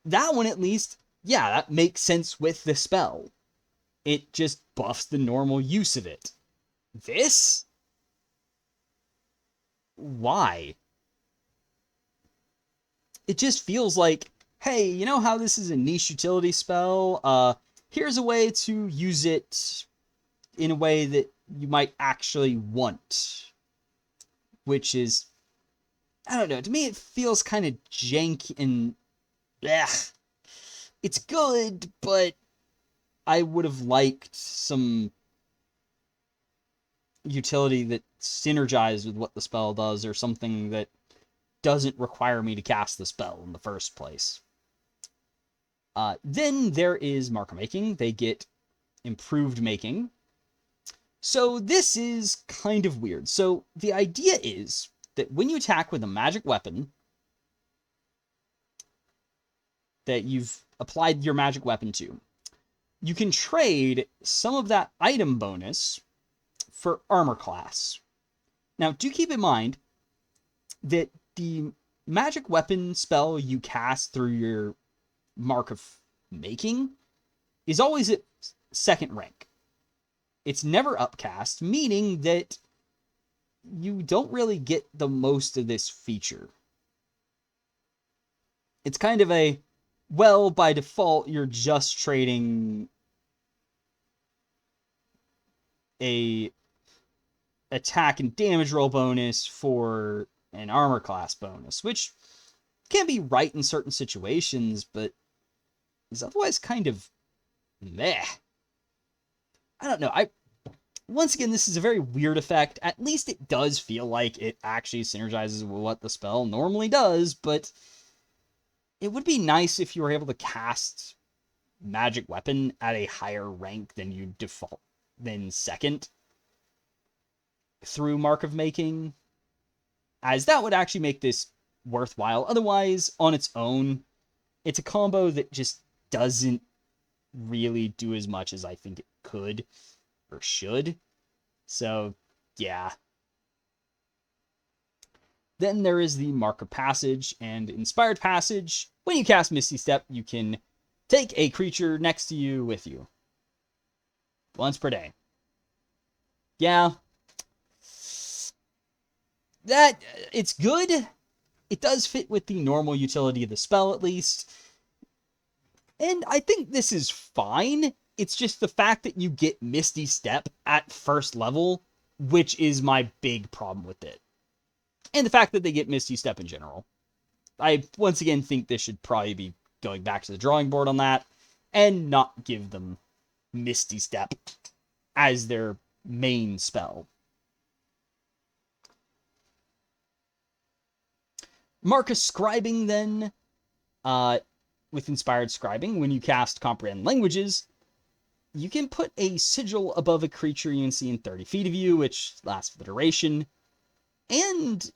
that one at least, yeah, that makes sense with the spell. It just buffs the normal use of it. This? Why? It just feels like, hey, you know how this is a niche utility spell? Here's a way to use it in a way that you might actually want. Which is, I don't know, to me it feels kind of jank and ugh. It's good, but I would have liked some utility that synergized with what the spell does, or something that doesn't require me to cast the spell in the first place. Then there is marker making. They get improved making. So this is kind of weird. So the idea is that when you attack with a magic weapon that you've applied your magic weapon to, you can trade some of that item bonus for armor class. Now, do keep in mind that the magic weapon spell you cast through your Mark of Making is always at second rank. It's never upcast, meaning that you don't really get the most of this feature. It's kind of a, well, by default, you're just trading a attack and damage roll bonus for an armor class bonus, which can be right in certain situations, but is otherwise kind of meh. I don't know. Once again, this is a very weird effect. At least it does feel like it actually synergizes with what the spell normally does, but it would be nice if you were able to cast magic weapon at a higher rank than you default, than second, through Mark of Making, as that would actually make this worthwhile. Otherwise, on its own, it's a combo that just doesn't really do as much as I think it could or should. So, yeah. Then there is the Mark of Passage and Inspired Passage. When you cast Misty Step, you can take a creature next to you with you. Once per day. Yeah. That, it's good. It does fit with the normal utility of the spell, at least. And I think this is fine. It's just the fact that you get Misty Step at first level, which is my big problem with it. And the fact that they get Misty Step in general. I, once again, think this should probably be going back to the drawing board on that, and not give them Misty Step as their main spell. Mark of Scribing, then, with Inspired Scribing, when you cast Comprehend Languages, you can put a sigil above a creature you can see in 30 feet of you, which lasts for the duration, and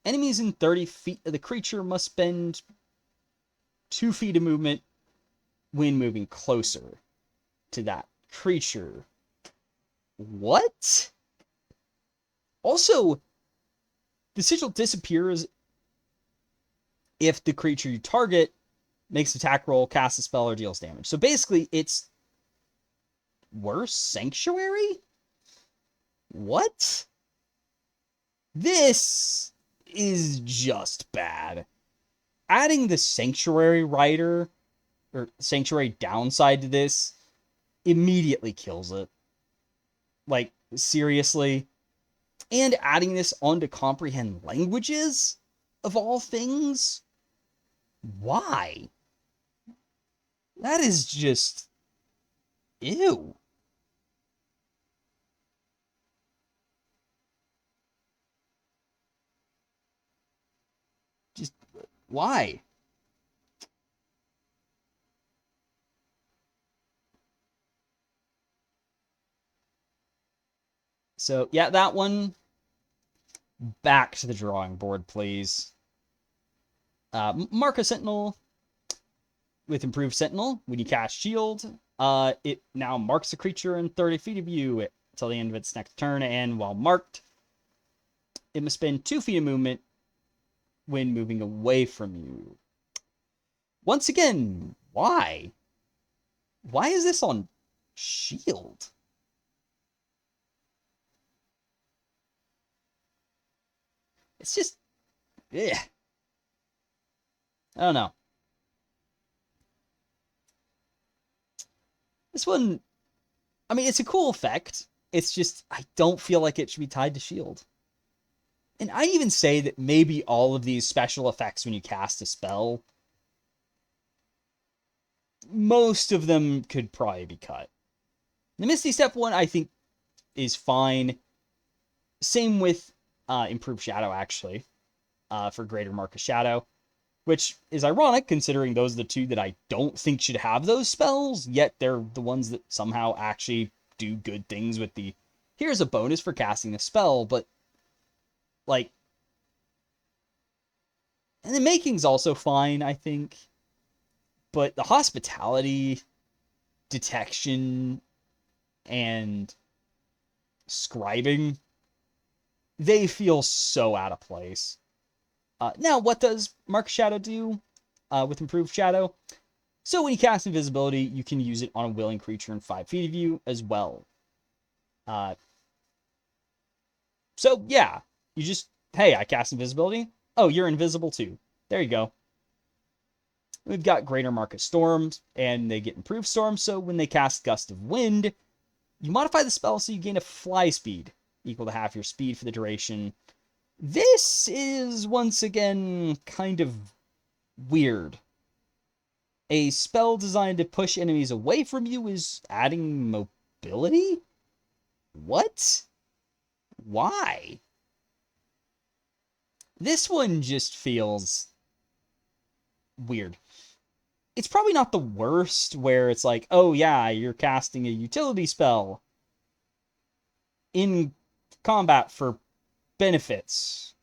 enemies in 30 feet of the creature must spend 2 feet of movement when moving closer to that creature. What? Also, the sigil disappears if the creature you target makes an attack roll, casts a spell, or deals damage. So basically, it's worse Sanctuary? What? This is just bad. Adding the Sanctuary rider, or Sanctuary downside to this, immediately kills it. Like, seriously. And adding this onto Comprehend Languages, of all things? Why? That is just... ew. Just, why? So, yeah, that one. Back to the drawing board, please. Mark a Sentinel with Improved Sentinel. When you cast Shield, it now marks a creature in 30 feet of you until the end of its next turn, and while marked, it must spend 2 feet of movement when moving away from you. Once again, why? Why is this on Shield? It's just... ugh. I don't know. This one... I mean, it's a cool effect. It's just, I don't feel like it should be tied to Shield. And I'd even say that maybe all of these special effects when you cast a spell, most of them could probably be cut. The Misty Step one, I think, is fine. Same with Improved Shadow, actually, for Greater Mark of Shadow. which is ironic considering those are the two that I don't think should have those spells, yet they're the ones that somehow actually do good things with the, here's a bonus for casting a spell, but, like, and the making's also fine, I think, but the hospitality, detection, and scribing, they feel so out of place. Now, what does Mark Shadow do with Improved Shadow? So when you cast Invisibility, you can use it on a willing creature in 5 feet of you as well. So yeah, you just, hey, I cast Invisibility. Oh, you're invisible too. There you go. We've got Greater Mark of Storms, and they get Improved Storm, so when they cast Gust of Wind, you modify the spell so you gain a fly speed, equal to half your speed for the duration. This is, once again, kind of weird. A spell designed to push enemies away from you is adding mobility? What? Why? This one just feels weird. It's probably not the worst, where it's like, oh yeah, you're casting a utility spell in combat for benefits.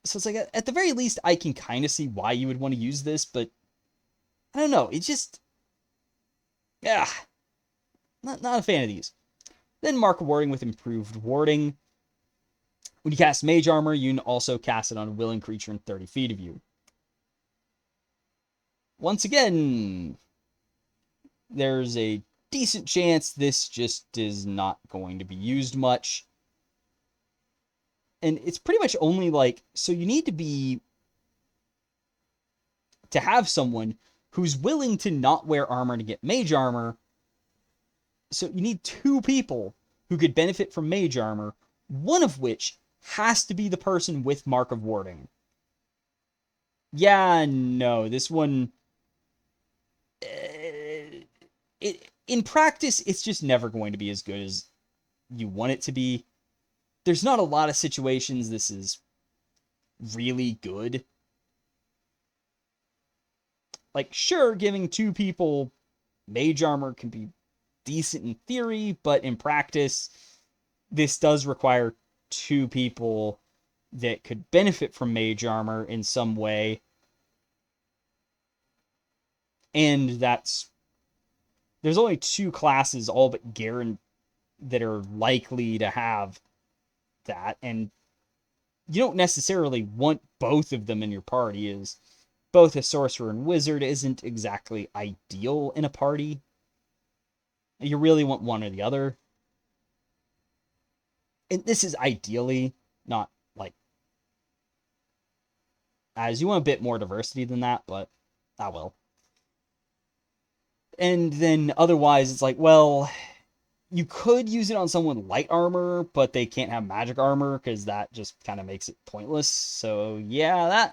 So it's like, at the very least, I can kind of see why you would want to use this, but I don't know. It's just, yeah, not a fan of these. Then Mark Warding with Improved Warding. When you cast Mage Armor, you can also cast it on a willing creature in 30 feet of you. Once again, there's a decent chance this just is not going to be used much. And it's pretty much only like, so you need to have someone who's willing to not wear armor to get Mage Armor. So you need 2 people who could benefit from Mage Armor, one of which has to be the person with Mark of Warding. Yeah, no, this one, in practice, it's just never going to be as good as you want it to be. There's not a lot of situations this is really good. Like, sure, giving 2 people Mage Armor can be decent in theory, but in practice, this does require 2 people that could benefit from Mage Armor in some way. And there's only 2 classes, all but Garen, that are likely to have that, and you don't necessarily want both of them in your party, as both a sorcerer and wizard isn't exactly ideal in a party. You really want one or the other. And this is ideally not like, as you want a bit more diversity than that, but ah well. And then otherwise, it's like, well, you could use it on someone with light armor, but they can't have magic armor, because that just kind of makes it pointless. So yeah,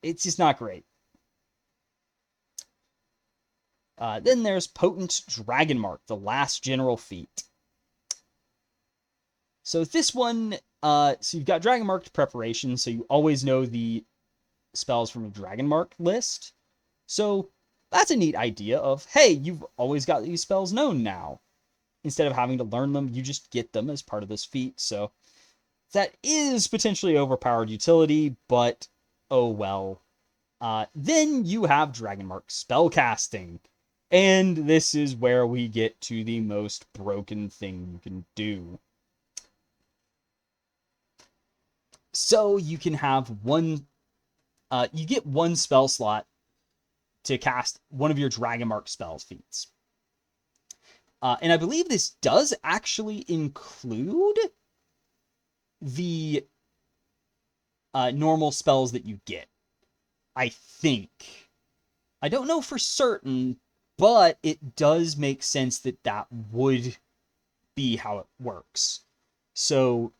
it's just not great. Then there's Potent Dragonmark, the last general feat. So this one, so you've got Dragonmark preparation, so you always know the spells from a Dragonmark list. So that's a neat idea of, hey, you've always got these spells known now. Instead of having to learn them, you just get them as part of this feat. So that is potentially overpowered utility, but oh well. Then you have Dragonmark spellcasting. And this is where we get to the most broken thing you can do. So you can have you get 1 spell slot to cast one of your Dragonmark spell feats. And I believe this does actually include the normal spells that you get. I think. I don't know for certain, but it does make sense that that would be how it works. So,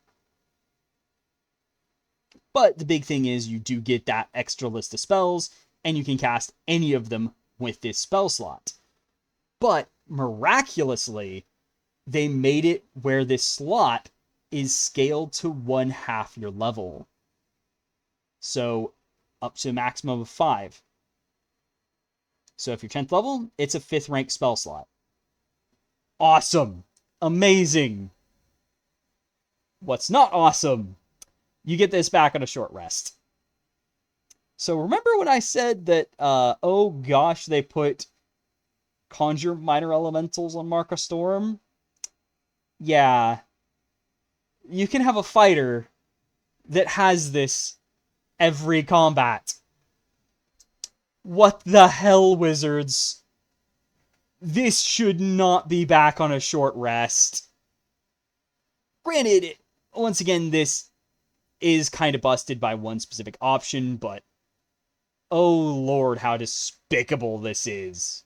but the big thing is you do get that extra list of spells, and you can cast any of them with this spell slot. But miraculously, they made it where this slot is scaled to 1/2 your level. So up to a maximum of 5. So if you're 10th level, it's a 5th rank spell slot. Awesome. Amazing. What's not awesome? You get this back on a short rest. So remember when I said that, oh gosh, they put Conjure Minor Elementals on Mark of Storm? Yeah. You can have a fighter that has this every combat. What the hell, Wizards? This should not be back on a short rest. Granted, once again, this is kind of busted by one specific option, but oh lord, how despicable this is.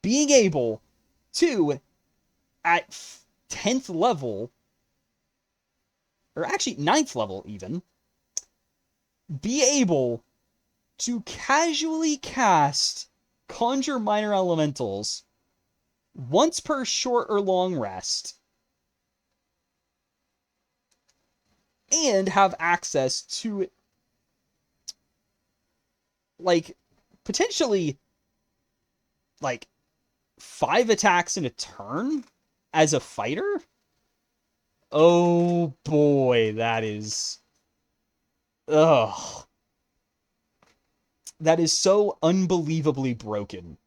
Being able to, at 10th level, or actually 9th level even, be able to casually cast Conjure Minor Elementals once per short or long rest, and have access to, like, potentially, like, 5 attacks in a turn as a fighter? Oh boy, that is... Ugh. That is so unbelievably broken.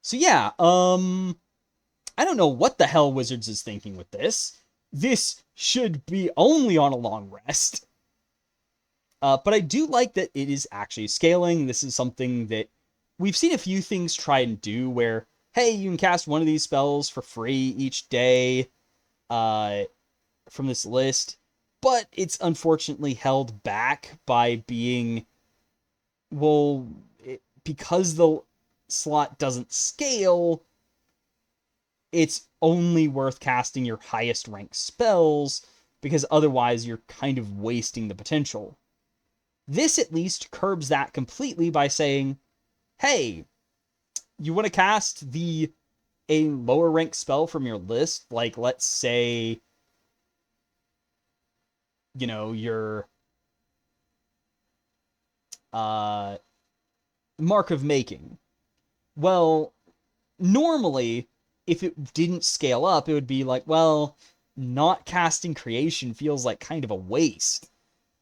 So yeah, I don't know what the hell Wizards is thinking with this. This should be only on a long rest. But I do like that it is actually scaling. This is something that we've seen a few things try and do where, hey, you can cast one of these spells for free each day from this list. But it's unfortunately held back by being, well, because the slot doesn't scale, it's only worth casting your highest ranked spells, because otherwise you're kind of wasting the potential. This at least curbs that completely by saying, hey, you want to cast a lower ranked spell from your list, like let's say, you know, your Mark of Making. Well, normally, if it didn't scale up, it would be like, well, not casting Creation feels like kind of a waste,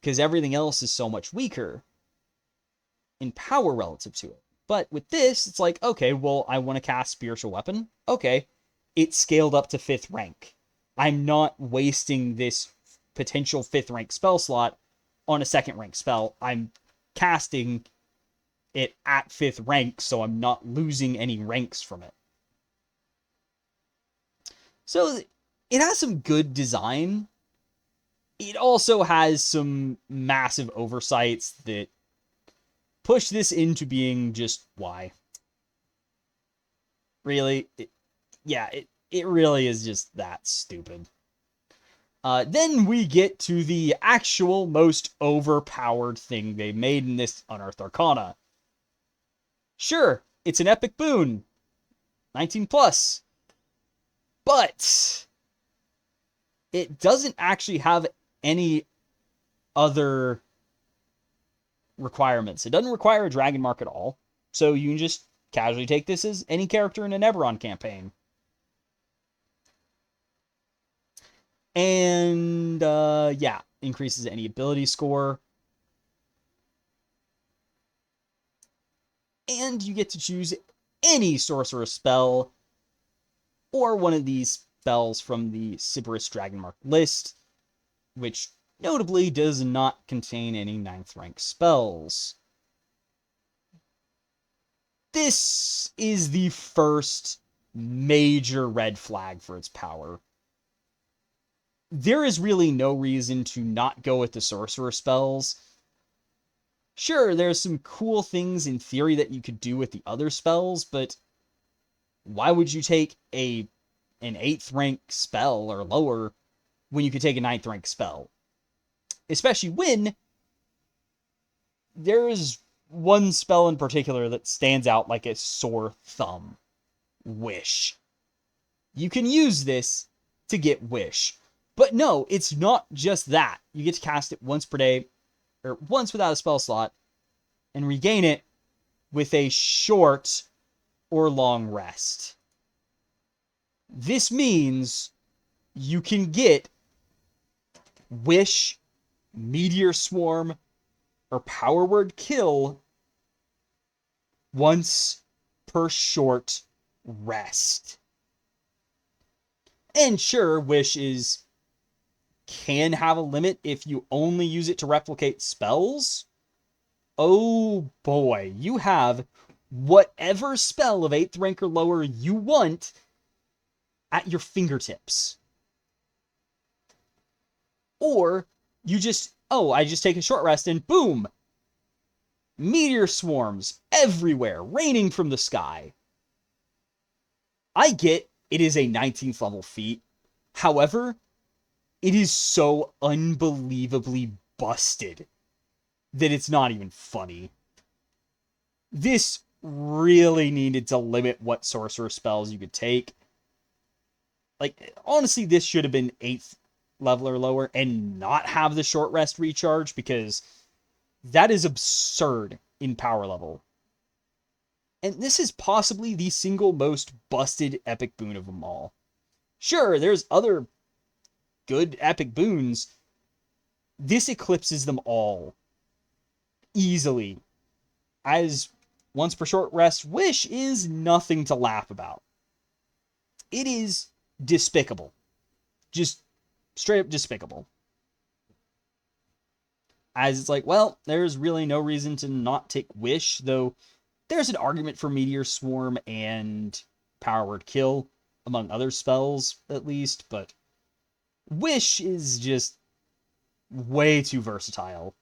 because everything else is so much weaker in power relative to it. But with this, it's like, okay, well, I want to cast Spiritual Weapon. Okay, it's scaled up to 5th rank. I'm not wasting this potential 5th rank spell slot on a 2nd rank spell. I'm casting it at 5th rank, so I'm not losing any ranks from it. So it has some good design. It also has some massive oversights that push this into being just why. Really? It really is just that stupid. Then we get to the actual most overpowered thing they made in this Unearthed Arcana. Sure, it's an epic boon. 19 plus. But it doesn't actually have any other requirements. It doesn't require a Dragonmark at all. So you can just casually take this as any character in an Eberron campaign. And, yeah, increases any ability score. And you get to choose any sorcerer spell or one of these spells from the Sybaris Dragonmark list, which notably does not contain any 9th rank spells. This is the first major red flag for its power. There is really no reason to not go with the sorcerer spells. Sure, there's some cool things in theory that you could do with the other spells, but why would you take an 8th rank spell or lower when you could take a 9th rank spell? Especially when there is one spell in particular that stands out like a sore thumb. Wish. You can use this to get Wish. But no, it's not just that. You get to cast it once per day, or once without a spell slot, and regain it with a short or long rest. This means you can get Wish, Meteor Swarm, or Power Word Kill once per short rest. And sure, Wish can have a limit if you only use it to replicate spells. Oh boy, you have whatever spell of 8th rank or lower you want at your fingertips. Or you just, I just take a short rest and boom! Meteor swarms everywhere, raining from the sky. I get it is a 19th level feat. However, it is so unbelievably busted that it's not even funny. This really needed to limit what sorcerer spells you could take. Like, honestly, this should have been 8th level or lower and not have the short rest recharge, because that is absurd in power level. And this is possibly the single most busted epic boon of them all. Sure, there's other good epic boons. This eclipses them all easily, as once per short rest Wish is nothing to laugh about. It is despicable. Just straight up despicable. As it's like, well, there's really no reason to not take Wish, though there's an argument for Meteor Swarm and Power Word Kill, among other spells, at least, but Wish is just way too versatile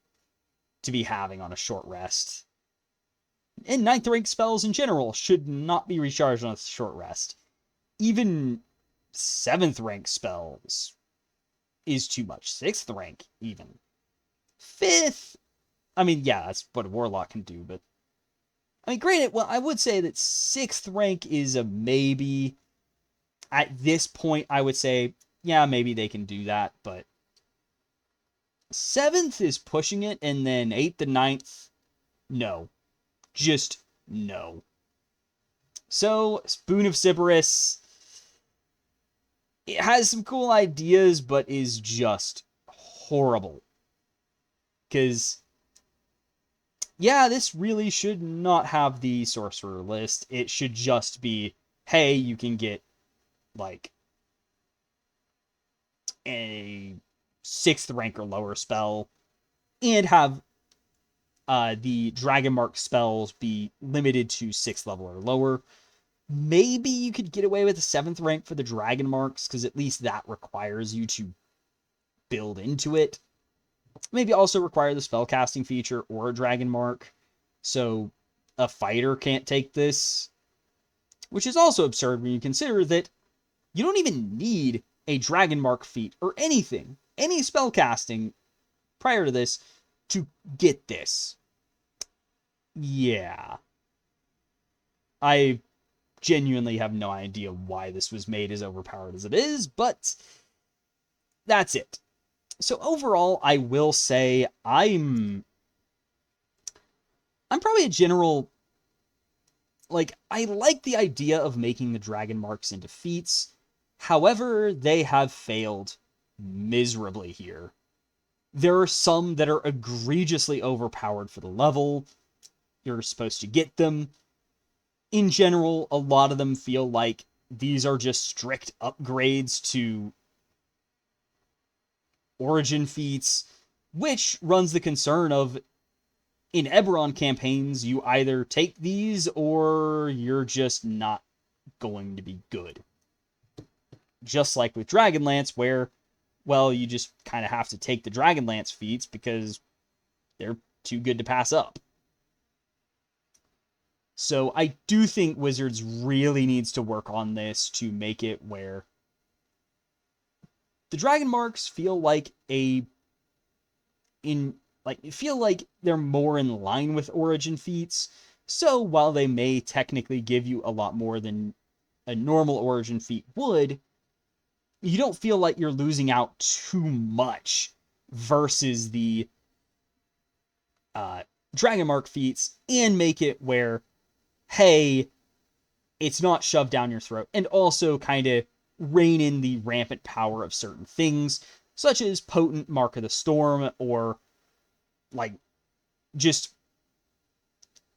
to be having on a short rest. And 9th rank spells in general should not be recharged on a short rest. Even 7th rank spells is too much. 6th rank, even. 5th, I mean, yeah, that's what a Warlock can do, but I mean, granted, well, I would say that 6th rank is a maybe. At this point, I would say, yeah, maybe they can do that, but 7th is pushing it, and then 8th and 9th, no. Just no. So, Spoon of Sybaris, it has some cool ideas, but is just horrible. Because, yeah, this really should not have the sorcerer list. It should just be, hey, you can get, like, a 6th rank or lower spell, and have the Dragonmark spells be limited to 6th level or lower. Maybe you could get away with a 7th rank for the Dragonmarks, because at least that requires you to build into it. Maybe also require the spellcasting feature or a Dragonmark, so a fighter can't take this. Which is also absurd when you consider that you don't even need a Dragonmark feat or anything, any spellcasting prior to this to get this. Yeah. I genuinely have no idea why this was made as overpowered as it is, but that's it. So overall, I will say I'm probably a general, like, I like the idea of making the Dragonmarks into feats. However, they have failed miserably here. There are some that are egregiously overpowered for the level you're supposed to get them. In general, a lot of them feel like these are just strict upgrades to origin feats, which runs the concern of, in Eberron campaigns, you either take these or you're just not going to be good. Just like with Dragonlance, where, well, you just kind of have to take the Dragonlance feats because they're too good to pass up. So I do think Wizards really needs to work on this to make it where the Dragonmarks feel like feel like they're more in line with origin feats. So while they may technically give you a lot more than a normal origin feat would, you don't feel like you're losing out too much versus the Dragonmark feats, and make it where, hey, it's not shoved down your throat, and also kind of rein in the rampant power of certain things, such as potent Mark of the Storm, or like just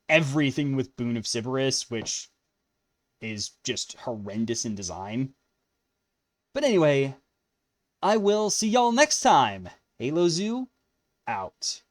everything with Boon of Sybaris, which is just horrendous in design. But anyway, I will see y'all next time. Halo Zoo, out.